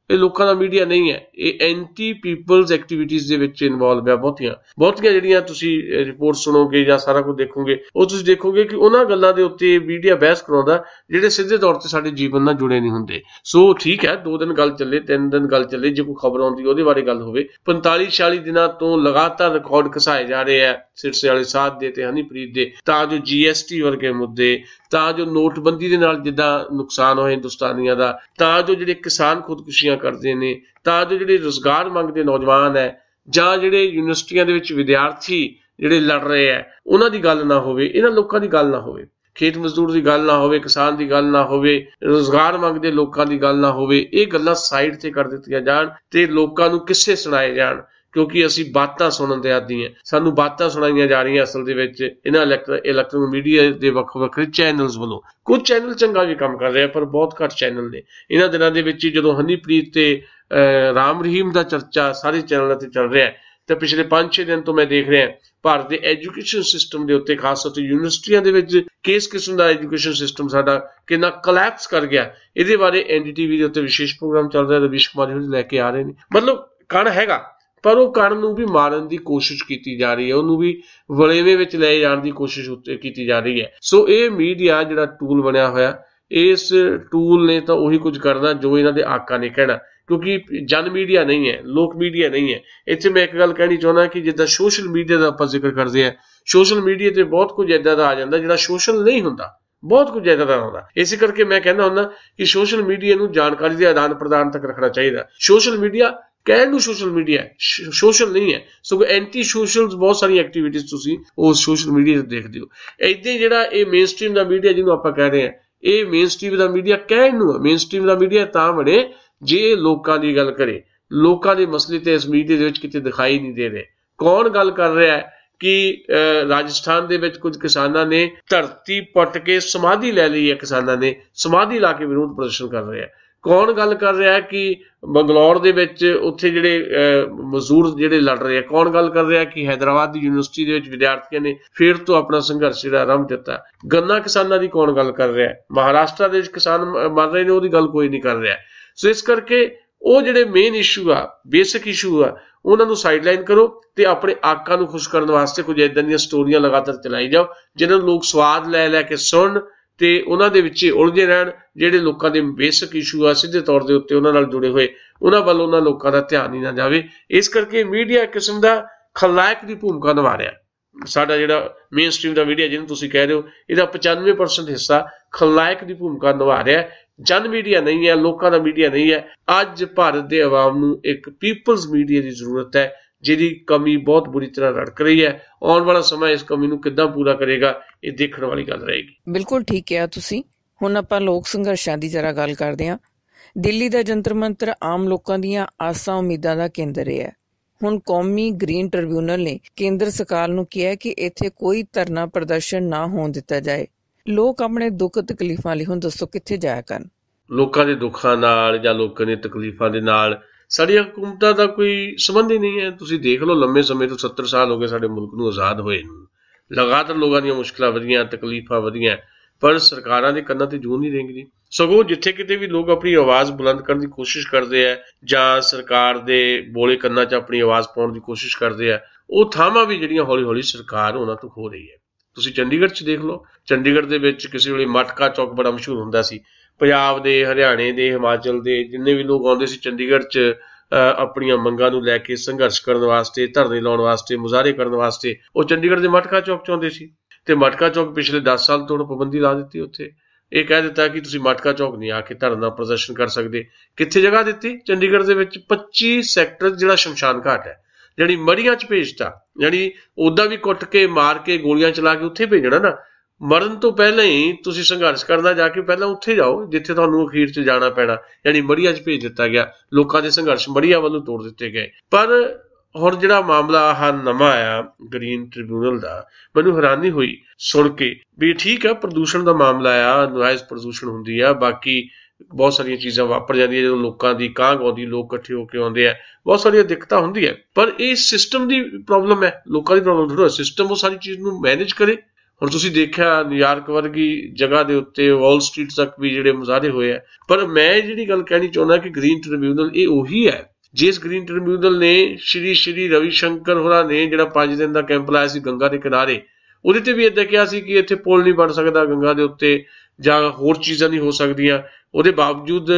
ਇਹ ਲੋਕਾਂ ਦਾ ਮੀਡੀਆ ਨਹੀਂ ਹੈ, ਇਹ ਐਂਟੀ ਪੀਪਲਸ ਐਕਟੀਵਿਟੀਜ਼ ਦੇ ਵਿੱਚ ਇਨਵੋਲਵ ਹੈ। ਬਹੁਤੀਆਂ ਜਿਹੜੀਆਂ ਤੁਸੀਂ ਰਿਪੋਰਟ ਸੁਣੋਗੇ ਜਾਂ ਸਾਰਾ ਕੁਝ ਦੇਖੋਗੇ, ਉਹ ਤੁਸੀਂ ਦੇਖੋਗੇ ਕਿ ਉਹਨਾਂ ਗੱਲਾਂ ਦੇ ਉੱਤੇ ਮੀਡੀਆ ਬਹਿਸ ਕਰਾਉਂਦਾ ਜਿਹੜੇ ਸਿੱਧੇ ਤੌਰ ਤੇ ਸਾਡੇ ਜੀਵਨ ਨਾਲ ਜੁੜੇ ਨਹੀਂ ਹੁੰਦੇ। ਸੋ ਠੀਕ ਹੈ, 2 ਦਿਨ ਗੱਲ ਚੱਲੇ, 3 ਦਿਨ ਗੱਲ ਚੱਲੇ, ਜੇ ਕੋਈ ਖਬਰ ਆਉਂਦੀ ਉਹਦੇ ਬਾਰੇ ਗੱਲ ਹੋਵੇ। 45-46 ਦਿਨਾਂ ਤੋਂ ਲਗਾਤਾਰ ਰਿਕਾਰਡ ਘਸਾਏ ਜਾ ਰਹੇ ਆ ਸਿਰਸੇ ਵਾਲੇ ਸਾਧ ਦੇ ਤੇ ਹਨੀਪ੍ਰੀਤ ਦੇ, ਤਾਂ ਜੋ GST ਵਰਗੇ ਮੁੱਦੇ, ਤਾਂ ਜੋ ਨੋਟਬੰਦੀ ਦੇ ਨਾਲ ਜਿੱਦਾਂ ਨੁਕਸਾਨ ਹੋਇਆ ਹਿੰਦੁਸਤਾਨੀਆਂ ਦਾ, ਤਾਂ ਜੋ ਜਿਹੜੇ ਕਿਸਾਨ ਖੁਦਕੁਸ਼ੀਆਂ ਕਰਦੇ ਨੇ, ਤਾਂ ਜੋ ਜਿਹੜੇ ਰੁਜ਼ਗਾਰ ਮੰਗਦੇ ਨੌਜਵਾਨ ਹੈ, ਜਾਂ ਜਿਹੜੇ ਯੂਨੀਵਰਸਿਟੀਆਂ ਦੇ ਵਿੱਚ ਵਿਦਿਆਰਥੀ ਜਿਹੜੇ ਲੜ ਰਹੇ ਆ, ਉਹਨਾਂ ਦੀ ਗੱਲ ਨਾ ਹੋਵੇ, ਇਹਨਾਂ ਲੋਕਾਂ ਦੀ ਗੱਲ ਨਾ ਹੋਵੇ, ਖੇਤ ਮਜ਼ਦੂਰ ਦੀ ਗੱਲ ਨਾ ਹੋਵੇ, ਕਿਸਾਨ ਦੀ ਗੱਲ ਨਾ ਹੋਵੇ, ਰੁਜ਼ਗਾਰ ਮੰਗਦੇ ਲੋਕਾਂ ਦੀ ਗੱਲ ਨਾ ਹੋਵੇ। ਇਹ ਗੱਲਾਂ ਸਾਈਡ ਤੇ ਕਰ ਦਿੱਤੀਆਂ ਜਾਣ ਤੇ ਲੋਕਾਂ ਨੂੰ ਕਿੱਸੇ ਸੁਣਾਏ ਜਾਣ, ਕਿਉਂਕਿ ਅਸੀਂ ਬਾਤਾਂ ਸੁਣਨ ਦੇ ਆਦੀ ਹਾਂ। ਸਾਨੂੰ ਬਾਤਾਂ ਸੁਣਾਈਆਂ ਜਾ ਰਹੀਆਂ ਅਸਲ ਦੇ ਵਿੱਚ ਇਹਨਾਂ ਇਲੈਕਟ੍ਰੋਨਿਕ ਮੀਡੀਆ ਦੇ ਵੱਖ-ਵੱਖ ਚੈਨਲਸ ਵੱਲੋਂ। ਕੁਝ ਚੈਨਲ ਚੰਗਾ ਵੀ ਕੰਮ ਕਰ ਰਹੇ ਆ, ਪਰ ਬਹੁਤ ਘੱਟ ਚੈਨਲ ਨੇ। ਇਹਨਾਂ ਦਿਨਾਂ ਦੇ ਵਿੱਚ ਜਦੋਂ ਹਨੀਪ੍ਰੀਤ ਤੇ ਰਾਮ ਰਹੀਮ ਦਾ ਚਰਚਾ ਸਾਰੇ ਚੈਨਲਾਂ ਤੇ ਚੱਲ ਰਿਹਾ ਤੇ ਪਿਛਲੇ 5-6 ਦਿਨ ਤੋਂ ਮੈਂ ਦੇਖ ਰਿਹਾ ਭਾਰਤ ਦੇ ਐਜੂਕੇਸ਼ਨ ਸਿਸਟਮ ਦੇ ਉੱਤੇ, ਖਾਸ ਤੌਰ ਤੇ ਯੂਨੀਵਰਸਿਟੀਆਂ ਦੇ ਵਿੱਚ ਕਿਸ ਕਿਸਮ ਦਾ ਐਜੂਕੇਸ਼ਨ ਸਿਸਟਮ ਸਾਡਾ ਕਿੰਨਾ ਕੋਲੈਪਸ ਕਰ ਗਿਆ, ਇਹਦੇ ਬਾਰੇ NDTV ਦੇ ਉੱਤੇ ਵਿਸ਼ੇਸ਼ ਪ੍ਰੋਗਰਾਮ ਚੱਲ ਰਿਹਾ, ਰਵੀਸ਼ ਕੁਮਾਰ ਜੀ ਲੈ ਕੇ ਆ ਰਹੇ ਨੇ। ਮਤਲਬ ਕਣ ਹੈਗਾ, ਪਰ ਉਹ ਕਣ ਨੂੰ ਵੀ ਮਾਰਨ ਦੀ ਕੋਸ਼ਿਸ਼ ਕੀਤੀ ਜਾ ਰਹੀ ਹੈ, ਉਹਨੂੰ ਵੀ ਵਲੇਵੇਂ ਵਿੱਚ ਲੈ ਜਾਣ ਦੀ ਕੋਸ਼ਿਸ਼ ਕੀਤੀ ਜਾ ਰਹੀ ਹੈ। ਸੋ ਇਹ ਮੀਡੀਆ ਜਿਹੜਾ ਟੂਲ ਬਣਿਆ ਹੋਇਆ, ਇਸ ਟੂਲ ਨੇ ਤਾਂ ਉਹੀ ਕੁਝ ਕਰਨਾ ਜੋ ਇਹਨਾਂ ਦੇ ਆਕਾ ਨੇ ਕਹਿਣਾ, ਕਿਉਂਕਿ ਜਨ ਮੀਡੀਆ ਨਹੀਂ ਹੈ, ਲੋਕ ਮੀਡੀਆ ਨਹੀਂ ਹੈ। ਇੱਥੇ ਮੈਂ ਇੱਕ ਗੱਲ ਕਹਿਣੀ ਚਾਹੁੰਦਾ ਕਿ ਜਿੱਦਾਂ ਸੋਸ਼ਲ ਮੀਡੀਆ ਦਾ ਆਪਾਂ ਜ਼ਿਕਰ ਕਰਦੇ ਹਾਂ, ਸੋਸ਼ਲ ਮੀਡੀਆ ਤੇ ਬਹੁਤ ਕੁਝ ਏਦਾਂ ਦਾ ਆ ਜਾਂਦਾ ਜਿਹੜਾ ਸੋਸ਼ਲ ਨਹੀਂ ਹੁੰਦਾ, ਬਹੁਤ ਕੁਝ ਏਦਾਂ ਦਾ ਹੁੰਦਾ। ਇਸੇ ਕਰਕੇ ਮੈਂ ਕਹਿੰਦਾ ਹੁੰਦਾ ਕਿ ਸੋਸ਼ਲ ਮੀਡੀਆ ਨੂੰ ਜਾਣਕਾਰੀ ਦੇ ਆਦਾਨ ਪ੍ਰਦਾਨ ਤੱਕ ਰੱਖਣਾ ਚਾਹੀਦਾ। ਸੋਸ਼ਲ ਮੀਡੀਆ ਕਹਿਣ ਨੂੰ ਸੋਸ਼ਲ ਮੀਡੀਆ ਹੈ, ਸੋਸ਼ਲ ਨਹੀਂ ਹੈ। ਸਗੋਂ ਐਂਟੀ ਸੋਸ਼ਲ ਬਹੁਤ ਸਾਰੀਆਂ ਐਕਟੀਵਿਟੀਜ਼ ਤੁਸੀਂ ਉਸ ਸੋਸ਼ਲ ਮੀਡੀਆ ਤੇ ਦੇਖਦੇ ਹੋ। ਏਦਾਂ ਜਿਹੜਾ ਇਹ ਮੇਨ ਸਟ੍ਰੀਮ ਦਾ ਮੀਡੀਆ ਜਿਹਨੂੰ ਆਪਾਂ ਕਹਿ ਰਹੇ ਹਾਂ, ਇਹ ਮੇਨ ਸਟ੍ਰੀਮ ਦਾ ਮੀਡੀਆ ਕਹਿਣ ਨੂੰ ਮੇਨ ਸਟ੍ਰੀਮ ਦਾ ਮੀਡੀਆ ਤਾਂ ਬਣੇ ਜੇ ਲੋਕਾਂ ਦੀ ਗੱਲ ਕਰੇ। ਲੋਕਾਂ ਦੇ ਮਸਲੇ ਤੇ ਇਸ ਮੀਡੀਆ ਦੇ ਵਿੱਚ ਕਿਤੇ ਦਿਖਾਈ ਨਹੀਂ ਦੇ ਰਹੇ। ਕੌਣ ਗੱਲ ਕਰ ਰਿਹਾ ਹੈ ਕਿ ਰਾਜਸਥਾਨ ਦੇ ਵਿੱਚ ਕੁਝ ਕਿਸਾਨਾਂ ਨੇ ਧਰਤੀ ਪੱਟ ਕੇ ਸਮਾਧੀ ਲੈ ਲਈ ਹੈ, ਕਿਸਾਨਾਂ ਨੇ ਸਮਾਧੀ ਲਾ ਕੇ ਵਿਰੋਧ ਪ੍ਰਦਰਸ਼ਨ ਕਰ ਰਹੇ ਆ। कौन गल कर रहा है कि बंगलौर दे विच उत्थे जिहड़े मजदूर जिहड़े लड़ रहे हैं, कौन गल कर रहा है कि हैदराबाद की यूनिवर्सिटी दे विच विद्यार्थियों ने फिर तो अपना संघर्ष जिहड़ा आरंभ दिता। गन्ना किसानां दी कौन गल कर रहा है, महाराष्ट्र दे विच किसान मर रहे ने, उहदी गल कोई नहीं कर रहा। सो इस करके ਉਹ ਜਿਹੜੇ ਮੇਨ ਇਸ਼ੂ ਆ, ਬੇਸਿਕ ਇਸ਼ੂ ਆ, ਉਹਨਾਂ ਨੂੰ ਸਾਈਡਲਾਈਨ ਕਰੋ ਤੇ ਆਪਣੇ ਆਕਾਂ ਨੂੰ ਖੁਸ਼ ਕਰਨ ਵਾਸਤੇ ਕੁਝ ਇਦਾਂ ਦੀਆਂ ਸਟੋਰੀਆਂ ਲਗਾਤਾਰ ਚਲਾਈ ਜਾਓ ਜਿਨ੍ਹਾਂ ਨੂੰ ਲੋਕ ਸਵਾਦ ਲੈ ਲੈ ਕੇ ਸੁਣਨ ਤੇ ਉਹਨਾਂ ਦੇ ਵਿੱਚ ਉਲਝੇ ਰਹਿਣ। ਜਿਹੜੇ ਲੋਕਾਂ ਦੇ ਬੇਸਿਕ ਇਸ਼ੂ ਆ ਸਿੱਧੇ ਤੌਰ ਦੇ ਉੱਤੇ ਉਹਨਾਂ ਨਾਲ ਜੁੜੇ ਹੋਏ, ਉਹਨਾਂ ਵੱਲ ਉਹਨਾਂ ਲੋਕਾਂ ਦਾ ਧਿਆਨ ਹੀ ਨਾ ਜਾਵੇ। ਇਸ ਕਰਕੇ ਮੀਡੀਆ ਇੱਕ ਕਿਸਮ ਦਾ ਖਲਨਾਇਕ ਦੀ ਭੂਮਿਕਾ ਨਿਭਾ ਰਿਹਾ। ਸਾਡਾ ਜਿਹੜਾ ਮੇਨ ਸਟ੍ਰੀਮ ਦਾ ਮੀਡੀਆ ਜਿਹਨੂੰ ਤੁਸੀਂ ਕਹਿ ਰਹੇ ਹੋ, ਇਹਦਾ 95% ਹਿੱਸਾ ਖਲਨਾਇਕ ਦੀ ਭੂਮਿਕਾ ਨਿਭਾ ਰਿਹਾ। ਜਨ ਮੀਡੀਆ ਨਹੀਂ ਹੈ, ਲੋਕਾਂ ਦਾ ਮੀਡੀਆ ਨਹੀਂ ਹੈ। ਅੱਜ ਭਾਰਤ ਦੇ ਆਵਾਮ ਨੂੰ ਇੱਕ ਪੀਪਲਜ਼ ਮੀਡੀਆ ਦੀ ਜ਼ਰੂਰਤ ਹੈ, ਜਿਹਦੀ ਕਮੀ ਬਹੁਤ ਬੁਰੀ ਤਰ੍ਹਾਂ ਰੜਕ ਰਹੀ ਹੈ। ਆਉਣ ਵਾਲਾ ਸਮਾਂ ਇਸ ਕਮੀ ਨੂੰ ਕਿੱਦਾਂ ਪੂਰਾ ਕਰੇਗਾ, ਇਹ ਦੇਖਣ ਵਾਲੀ ਗੱਲ ਰਹੇਗੀ। ਬਿਲਕੁਲ ਠੀਕ ਕਿਹਾ ਤੁਸੀਂ। ਹੁਣ ਆਪਾਂ ਲੋਕ ਸੰਘਰਸ਼ਾਂ ਦੀ ਜਰਾ ਗੱਲ ਕਰਦੇ ਹਾਂ। ਦਿੱਲੀ ਦਾ ਜੰਤਰ ਮੰਤਰ ਆਮ ਲੋਕਾਂ ਦੀਆਂ ਆਸਾਂ ਉਮੀਦਾਂ ਦਾ ਕੇਂਦਰ ਹੈ। ਹੁਣ ਕੌਮੀ ਗ੍ਰੀਨ ਟ੍ਰਿਬਿਊਨਲ ਨੇ ਕੇਂਦਰ ਸਰਕਾਰ ਨੂੰ ਕਿਹਾ ਕਿ ਇੱਥੇ ਕੋਈ ਧਰਨਾ ਪ੍ਰਦਰਸ਼ਨ ਨਾ ਹੋਣ ਦਿੱਤਾ ਜਾਏ। ਲੋਕ ਆਪਣੇ ਦੁੱਖ ਤਕਲੀਫਾਂ ਲਈ ਹੁਣ ਦੱਸੋ ਕਿੱਥੇ ਜਾਇਆ ਕਰਨ? ਲੋਕਾਂ ਦੇ ਦੁੱਖਾਂ ਨਾਲ ਜਾਂ ਲੋਕਾਂ ਦੀਆਂ ਤਕਲੀਫਾਂ ਦੇ ਨਾਲ ਸਾਡੀਆਂ ਹਕੂਮਤਾਂ ਦਾ ਕੋਈ ਸੰਬੰਧ ਹੀ ਨਹੀਂ ਹੈ। ਤੁਸੀਂ ਦੇਖ ਲਓ, ਲੰਮੇ ਸਮੇਂ ਤੋਂ 70 ਸਾਲ ਹੋ ਗਏ ਸਾਡੇ ਮੁਲਕ ਨੂੰ ਆਜ਼ਾਦ ਹੋਏ ਨੂੰ, ਲਗਾਤਾਰ ਲੋਕਾਂ ਦੀਆਂ ਮੁਸ਼ਕਲਾਂ ਵਧੀਆਂ, ਤਕਲੀਫਾਂ ਵਧੀਆਂ, ਪਰ ਸਰਕਾਰਾਂ ਦੇ ਕੰਨਾਂ ਤੇ ਜੂੰ ਨਹੀਂ ਰੇਂਗਦੀ। ਸਗੋਂ ਜਿੱਥੇ ਕਿਤੇ ਵੀ ਲੋਕ ਆਪਣੀ ਆਵਾਜ਼ ਬੁਲੰਦ ਕਰਨ ਦੀ ਕੋਸ਼ਿਸ਼ ਕਰਦੇ ਆ ਜਾਂ ਸਰਕਾਰ ਦੇ ਬੋਲੇ ਕੰਨਾਂ 'ਚ ਆਪਣੀ ਆਵਾਜ਼ ਪਾਉਣ ਦੀ ਕੋਸ਼ਿਸ਼ ਕਰਦੇ ਆ, ਉਹ ਥਾਵਾਂ ਵੀ ਜਿਹੜੀਆਂ ਹੌਲੀ ਹੌਲੀ ਸਰਕਾਰ ਉਹਨਾਂ ਤੋਂ ਖੋ ਰਹੀ ਹੈ। ਤੁਸੀਂ ਚੰਡੀਗੜ੍ਹ 'ਚ ਦੇਖ ਲਓ, ਚੰਡੀਗੜ੍ਹ ਦੇ ਵਿੱਚ ਕਿਸੇ ਵੇਲੇ ਮਟਕਾ ਚੌਕ ਬੜਾ ਮਸ਼ਹੂਰ ਹੁੰਦਾ ਸੀ। ਪੰਜਾਬ ਦੇ, ਹਰਿਆਣੇ ਦੇ, ਹਿਮਾਚਲ ਦੇ ਜਿੰਨੇ ਵੀ ਲੋਕ ਆਉਂਦੇ ਸੀ ਚੰਡੀਗੜ੍ਹ 'ਚ ਆਪਣੀਆਂ ਮੰਗਾਂ ਨੂੰ ਲੈ ਕੇ ਸੰਘਰਸ਼ ਕਰਨ ਵਾਸਤੇ, ਧਰਨੇ ਲਾਉਣ ਵਾਸਤੇ, ਮੁਜ਼ਾਹਰੇ ਕਰਨ ਵਾਸਤੇ, ਉਹ ਚੰਡੀਗੜ੍ਹ ਦੇ ਮਟਕਾ ਚੌਕ 'ਚ ਆਉਂਦੇ ਸੀ। ਤੇ ਮਟਕਾ ਚੌਕ ਪਿਛਲੇ 10 ਸਾਲ ਤੋਂ ਪਾਬੰਦੀ ਲਾ ਦਿੱਤੀ। ਉੱਥੇ ਇਹ ਕਹਿ ਦਿੱਤਾ ਕਿ ਤੁਸੀਂ ਮਟਕਾ ਚੌਕ ਨਹੀਂ ਆ ਕੇ ਧਰਨਾ ਪ੍ਰਦਰਸ਼ਨ ਕਰ ਸਕਦੇ। ਕਿੱਥੇ ਜਗ੍ਹਾ ਦਿੱਤੀ? ਚੰਡੀਗੜ੍ਹ ਦੇ ਵਿੱਚ 25 ਸੈਕਟਰ ਜਿਹੜਾ ਸ਼ਮਸ਼ਾਨ ਘਾਟ ਹੈ, ਜਿਹੜੀ ਮੜੀਆਂ 'ਚ ਭੇਜਤਾ। ਯਾਨੀ ਉੱਦਾਂ ਵੀ ਕੁੱਟ ਕੇ, ਮਾਰ ਕੇ, ਗੋਲੀਆਂ ਚਲਾ ਕੇ ਉੱਥੇ ਭੇਜਣਾ ਨਾ। ਮਰਨ ਤੋਂ ਪਹਿਲਾਂ ਹੀ ਤੁਸੀਂ ਸੰਘਰਸ਼ ਕਰਨਾ, ਜਾ ਕੇ ਪਹਿਲਾਂ ਉੱਥੇ ਜਾਓ ਜਿੱਥੇ ਤੁਹਾਨੂੰ ਅਖੀਰ 'ਚ ਜਾਣਾ ਪੈਣਾ। ਯਾਨੀ ਮੜੀਆਂ 'ਚ ਭੇਜ ਦਿੱਤਾ ਗਿਆ। ਲੋਕਾਂ ਦੇ ਸੰਘਰਸ਼ ਮੜੀਆਂ ਵੱਲੋਂ ਤੋੜ ਦਿੱਤੇ ਗਏ। ਪਰ ਹੁਣ ਜਿਹੜਾ ਮਾਮਲਾ ਆਹ ਨਵਾਂ ਆਇਆ ਗ੍ਰੀਨ ਟ੍ਰਿਬਿਊਨਲ ਦਾ, ਮੈਨੂੰ ਹੈਰਾਨੀ ਹੋਈ ਸੁਣ ਕੇ ਵੀ ਠੀਕ ਆ, ਪ੍ਰਦੂਸ਼ਣ ਦਾ ਮਾਮਲਾ ਆ, ਨੋਇਜ਼ ਪ੍ਰਦੂਸ਼ਣ ਹੁੰਦੀ ਆ, ਬਾਕੀ ਬਹੁਤ ਸਾਰੀਆਂ ਚੀਜ਼ਾਂ ਵਾਪਰ ਜਾਂਦੀਆਂ ਜਦੋਂ ਲੋਕਾਂ ਦੀ ਕਾਂਘ ਆਉਂਦੀ, ਲੋਕ ਇਕੱਠੇ ਹੋ ਕੇ ਆਉਂਦੇ ਆ, ਬਹੁਤ ਸਾਰੀਆਂ ਦਿੱਕਤਾਂ ਹੁੰਦੀਆਂ। ਪਰ ਇਹ ਸਿਸਟਮ ਦੀ ਪ੍ਰੋਬਲਮ ਹੈ, ਲੋਕਾਂ ਦੀ ਪ੍ਰੋਬਲਮ ਥੋੜ੍ਹਾ। ਸਿਸਟਮ ਉਹ ਸਾਰੀ ਚੀਜ਼ ਨੂੰ ਮੈਨੇਜ ਕਰੇ। ਹੁਣ ਤੁਸੀਂ ਦੇਖਿਆ ਨਿਊਯਾਰਕ ਵਰਗੀ ਜਗ੍ਹਾ ਦੇ ਉੱਤੇ, ਵਾਲ ਸਟਰੀਟ ਤੱਕ ਵੀ ਜਿਹੜੇ ਮੁਜ਼ਾਹਰੇ ਹੋਏ ਆ। ਪਰ ਮੈਂ ਜਿਹੜੀ ਗੱਲ ਕਹਿਣੀ ਚਾਹੁੰਦਾ ਕਿ ਗ੍ਰੀਨ ਟ੍ਰਿਬਿਊਨਲ ਇਹ ਉਹੀ ਹੈ ਜਿਸ ਗ੍ਰੀਨ ਟ੍ਰਿਬਿਊਨਲ ਨੇ ਸ਼੍ਰੀ ਰਵੀ ਸ਼ੰਕਰ ਹੋਰਾਂ ਨੇ ਜਿਹੜਾ 5 ਦਿਨ ਦਾ ਕੈਂਪ ਲਾਇਆ ਸੀ ਗੰਗਾ ਦੇ ਕਿਨਾਰੇ, ਉਹਦੇ ਤੇ ਵੀ ਏਦਾਂ ਕਿਹਾ ਸੀ ਕਿ ਇੱਥੇ ਪੁਲ ਨਹੀਂ ਬਣ ਸਕਦਾ ਗੰਗਾ ਦੇ ਉੱਤੇ, ਜਾਂ ਹੋਰ ਚੀਜ਼ਾਂ ਨਹੀਂ ਹੋ ਸਕਦੀਆਂ। ਉਹਦੇ ਬਾਵਜੂਦ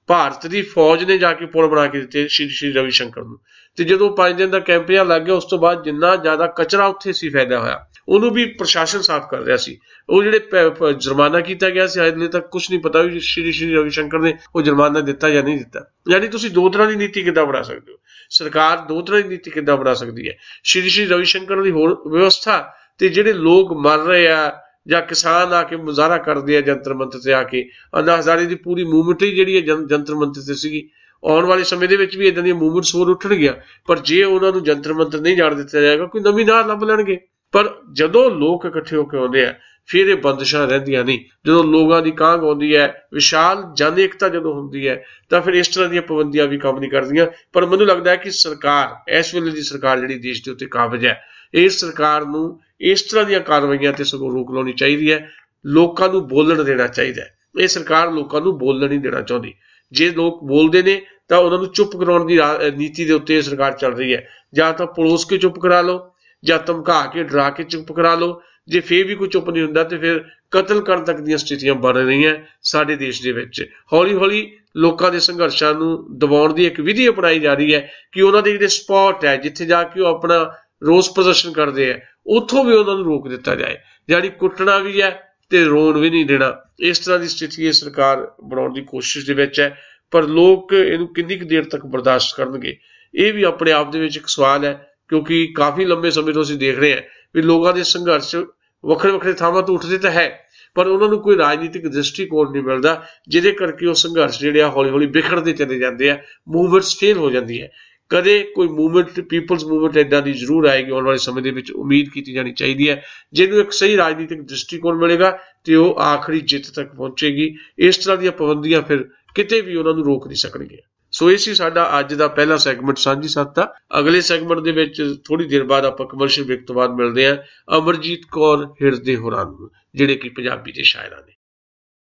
ਭਾਰਤ ਦੀ ਫੌਜ ਨੇ ਜਾ ਕੇ ਪੁਲ ਬਣਾ ਕੇ ਦਿੱਤੇ ਸ਼੍ਰੀ ਰਵੀ ਸ਼ੰਕਰ ਨੂੰ। ਤੇ ਜਦੋਂ 5 ਦਿਨ ਦਾ ਕੈਂਪ ਜਿਹਾ ਲੱਗ ਗਿਆ, ਉਸ ਤੋਂ ਬਾਅਦ ਜਿੰਨਾ ਜ਼ਿਆਦਾ ਕਚਰਾ ਉੱਥੇ ਸੀ ਫਾਇਦਾ ਹੋਇਆ, ਉਹਨੂੰ ਵੀ ਪ੍ਰਸ਼ਾਸਨ ਸਾਫ਼ ਕਰ ਰਿਹਾ ਸੀ। ਉਹ ਜਿਹੜੇ ਜੁਰਮਾਨਾ ਕੀਤਾ ਗਿਆ ਸੀ, ਹਜੇ ਤੱਕ ਕੁਝ ਨਹੀਂ ਪਤਾ ਵੀ ਸ਼੍ਰੀ ਰਵੀ ਸ਼ੰਕਰ ਨੇ ਉਹ ਜੁਰਮਾਨਾ ਦਿੱਤਾ ਜਾਂ ਨਹੀਂ ਦਿੱਤਾ। ਯਾਨੀ ਤੁਸੀਂ ਦੋ ਤਰ੍ਹਾਂ ਦੀ ਨੀਤੀ ਕਿੱਦਾਂ ਬਣਾ ਸਕਦੇ ਹੋ? ਸਰਕਾਰ ਦੋ ਤਰ੍ਹਾਂ ਦੀ ਨੀਤੀ ਕਿੱਦਾਂ ਬਣਾ ਸਕਦੀ ਹੈ? ਸ਼੍ਰੀ ਰਵੀ ਸ਼ੰਕਰ ਦੀ ਹੋਰ ਵਿਵਸਥਾ ਤੇ ਜਿਹੜੇ ਲੋਕ ਮਰ ਰਹੇ ਆ ਜਾਂ ਕਿਸਾਨ ਆ ਕੇ ਮੁਜ਼ਾਹਰਾ ਕਰਦੇ ਆ ਜੰਤਰ ਮੰਤਰ ਤੇ ਆ ਕੇ, ਅੰਨਾ ਹਜ਼ਾਰੇ ਦੀ ਪੂਰੀ ਮੂਵਮੈਂਟ ਹੀ ਜਿਹੜੀ ਹੈ ਜੰਤਰ ਮੰਤਰ ਤੇ ਸੀਗੀ। ਆਉਣ ਵਾਲੇ ਸਮੇਂ ਦੇ ਵਿੱਚ ਵੀ ਇਦਾਂ ਦੀਆਂ ਮੂਵਮੈਂਟਸ ਹੋਰ ਉੱਠਣਗੀਆਂ, ਪਰ ਜੇ ਉਹਨਾਂ ਨੂੰ ਜੰਤਰ ਮੰਤਰ ਨਹੀਂ ਜਾਣ ਦਿੱਤਾ ਜਾਏਗਾ, ਕੋਈ ਨਵੀਂ ਨਾਰ ਲੱਭ ਲੈਣਗੇ। ਪਰ ਜਦੋਂ ਲੋਕ ਇਕੱਠੇ ਹੋ ਕੇ ਆਉਂਦੇ ਆ, ਫਿਰ ਇਹ ਬੰਦਿਸ਼ਾਂ ਰਹਿੰਦੀਆਂ ਨਹੀਂ। ਜਦੋਂ ਲੋਕਾਂ ਦੀ ਕਾਂਘ ਆਉਂਦੀ ਹੈ, ਵਿਸ਼ਾਲ ਜਨ ਏਕਤਾ ਜਦੋਂ ਹੁੰਦੀ ਹੈ, ਤਾਂ ਫਿਰ ਇਸ ਤਰ੍ਹਾਂ ਦੀਆਂ ਪਾਬੰਦੀਆਂ ਵੀ ਕੰਮ ਨਹੀਂ ਕਰਦੀਆਂ। ਪਰ ਮੈਨੂੰ ਲੱਗਦਾ ਹੈ ਕਿ ਸਰਕਾਰ, ਇਸ ਵੇਲੇ ਦੀ ਸਰਕਾਰ ਜਿਹੜੀ ਦੇਸ਼ ਦੇ ਉੱਤੇ ਕਾਬਜ਼ ਹੈ, ਇਸ ਸਰਕਾਰ ਨੂੰ ਇਸ ਤਰ੍ਹਾਂ ਦੀਆਂ ਕਾਰਵਾਈਆਂ ਤੇ ਸਗੋਂ ਰੋਕ ਲਾਉਣੀ ਚਾਹੀਦੀ ਹੈ। ਲੋਕਾਂ ਨੂੰ ਬੋਲਣ ਦੇਣਾ ਚਾਹੀਦਾ ਹੈ। ਇਹ ਸਰਕਾਰ ਲੋਕਾਂ ਨੂੰ ਬੋਲਣ ਨਹੀਂ ਦੇਣਾ ਚਾਹੁੰਦੀ। ਜੇ ਲੋਕ ਬੋਲਦੇ ਨੇ ਤਾਂ ਉਹਨਾਂ ਨੂੰ ਚੁੱਪ ਕਰਾਉਣ ਦੀ ਨੀਤੀ ਦੇ ਉੱਤੇ ਸਰਕਾਰ ਚੱਲ ਰਹੀ ਹੈ। ਜਾਂ ਤਾਂ ਪੜੋਸ ਕੇ ਚੁੱਪ ਕਰਾ ਲਓ, ਜਾਂ ਧਮਕਾ ਕੇ, ਡਰਾ ਕੇ ਚੁੱਪ ਕਰਾ ਲਓ। ਜੇ ਫੇਰ ਵੀ ਕੋਈ ਚੁੱਪ ਨਹੀਂ ਹੁੰਦਾ ਤੇ ਫਿਰ ਕਤਲ ਕਰਨ ਤੱਕ ਦੀਆਂ ਸਥਿਤੀਆਂ ਬਣ ਰਹੀਆਂ ਸਾਡੇ ਦੇਸ਼ ਦੇ ਵਿੱਚ। ਹੌਲੀ ਹੌਲੀ ਲੋਕਾਂ ਦੇ ਸੰਘਰਸ਼ਾਂ ਨੂੰ ਦਬਾਉਣ ਦੀ ਇੱਕ ਵਿਧੀ ਅਪਣਾਈ ਜਾ ਰਹੀ ਹੈ ਕਿ ਉਹਨਾਂ ਦੇ ਜਿਹੜੇ ਸਪੌਟ ਹੈ, ਜਿੱਥੇ ਜਾ ਕੇ ਉਹ ਆਪਣਾ ਰੋਸ ਪ੍ਰਦਰਸ਼ਨ ਕਰਦੇ ਆ, ਉੱਥੋਂ ਵੀ ਉਹਨਾਂ ਨੂੰ ਰੋਕ ਦਿੱਤਾ ਜਾਏ। ਜਾਨੀ ਕੁੱਟਣਾ ਵੀ ਹੈ ਤੇ ਰੋਣ ਵੀ ਨਹੀਂ ਦੇਣਾ। ਇਸ ਤਰ੍ਹਾਂ ਦੀ ਸਥਿਤੀ ਇਹ ਸਰਕਾਰ ਬਣਾਉਣ ਦੀ ਕੋਸ਼ਿਸ਼ ਦੇ ਵਿੱਚ ਹੈ। ਪਰ ਲੋਕ ਇਹਨੂੰ ਕਿੰਨੀ ਕੁ ਦੇਰ ਤੱਕ ਬਰਦਾਸ਼ਤ ਕਰਨਗੇ, ਇਹ ਵੀ ਆਪਣੇ ਆਪ ਦੇ ਵਿੱਚ ਇੱਕ ਸਵਾਲ ਹੈ। ਕਿਉਂਕਿ ਕਾਫੀ ਲੰਬੇ ਸਮੇਂ ਤੋਂ ਅਸੀਂ ਦੇਖ ਰਹੇ ਹਾਂ ਵੀ ਲੋਕਾਂ ਦੇ ਸੰਘਰਸ਼ ਵੱਖਰੇ ਵੱਖਰੇ ਥਾਵਾਂ ਤੋਂ ਉੱਠਦੇ ਤਾਂ ਹੈ, ਪਰ ਉਹਨਾਂ ਨੂੰ ਕੋਈ ਰਾਜਨੀਤਿਕ ਦ੍ਰਿਸ਼ਟੀਕੋਣ ਨਹੀਂ ਮਿਲਦਾ, ਜਿਹਦੇ ਕਰਕੇ ਉਹ ਸੰਘਰਸ਼ ਜਿਹੜੇ ਆ ਹੌਲੀ ਹੌਲੀ ਬਿਖਰਦੇ ਚਲੇ ਜਾਂਦੇ ਆ। ਮੂਵਮੈਂਟਸ ਫੇਲ ਹੋ ਜਾਂਦੀ ਹੈ। ਕਦੇ ਕੋਈ ਮੂਵਮੈਂਟ, ਪੀਪਲਸ ਮੂਵਮੈਂਟ ਇੱਦਾਂ ਦੀ ਜ਼ਰੂਰ ਆਏਗੀ ਆਉਣ ਵਾਲੇ ਸਮੇਂ ਦੇ ਵਿੱਚ, ਉਮੀਦ ਕੀਤੀ ਜਾਣੀ ਚਾਹੀਦੀ ਹੈ, ਜਿਹਨੂੰ ਇੱਕ ਸਹੀ ਰਾਜਨੀਤਿਕ ਦ੍ਰਿਸ਼ਟੀਕੋਣ ਮਿਲੇਗਾ ਤੇ ਉਹ ਆਖਰੀ ਜਿੱਤ ਤੱਕ ਪਹੁੰਚੇਗੀ। ਇਸ ਤਰ੍ਹਾਂ ਦੀਆਂ ਪਾਬੰਦੀਆਂ ਫਿਰ ਕਿਤੇ ਵੀ ਉਹਨਾਂ ਨੂੰ ਰੋਕ ਨਹੀਂ ਸਕਣਗੇ। ਸੋ ਇਹ ਸੀ ਸਾਡਾ ਅੱਜ ਦਾ ਪਹਿਲਾ ਸੈਗਮੈਂਟ ਸਾਂਝੀ ਸੱਤ ਦਾ। ਅਗਲੇ ਸੈਗਮੈਂਟ ਦੇ ਵਿੱਚ ਥੋੜੀ ਦੇਰ ਬਾਅਦ ਆਪਾਂ ਕਮਰਸ਼ੀਅਲ ਬ੍ਰੇਕ ਤੋਂ ਬਾਅਦ ਮਿਲਦੇ ਹਾਂ ਅਮਰਜੀਤ ਕੌਰ ਹਿਰਦੇ ਹੋਰਾਂ ਨੂੰ, ਜਿਹੜੇ ਕਿ ਪੰਜਾਬੀ ਦੇ ਸ਼ਾਇਰਾਂ ਨੇ।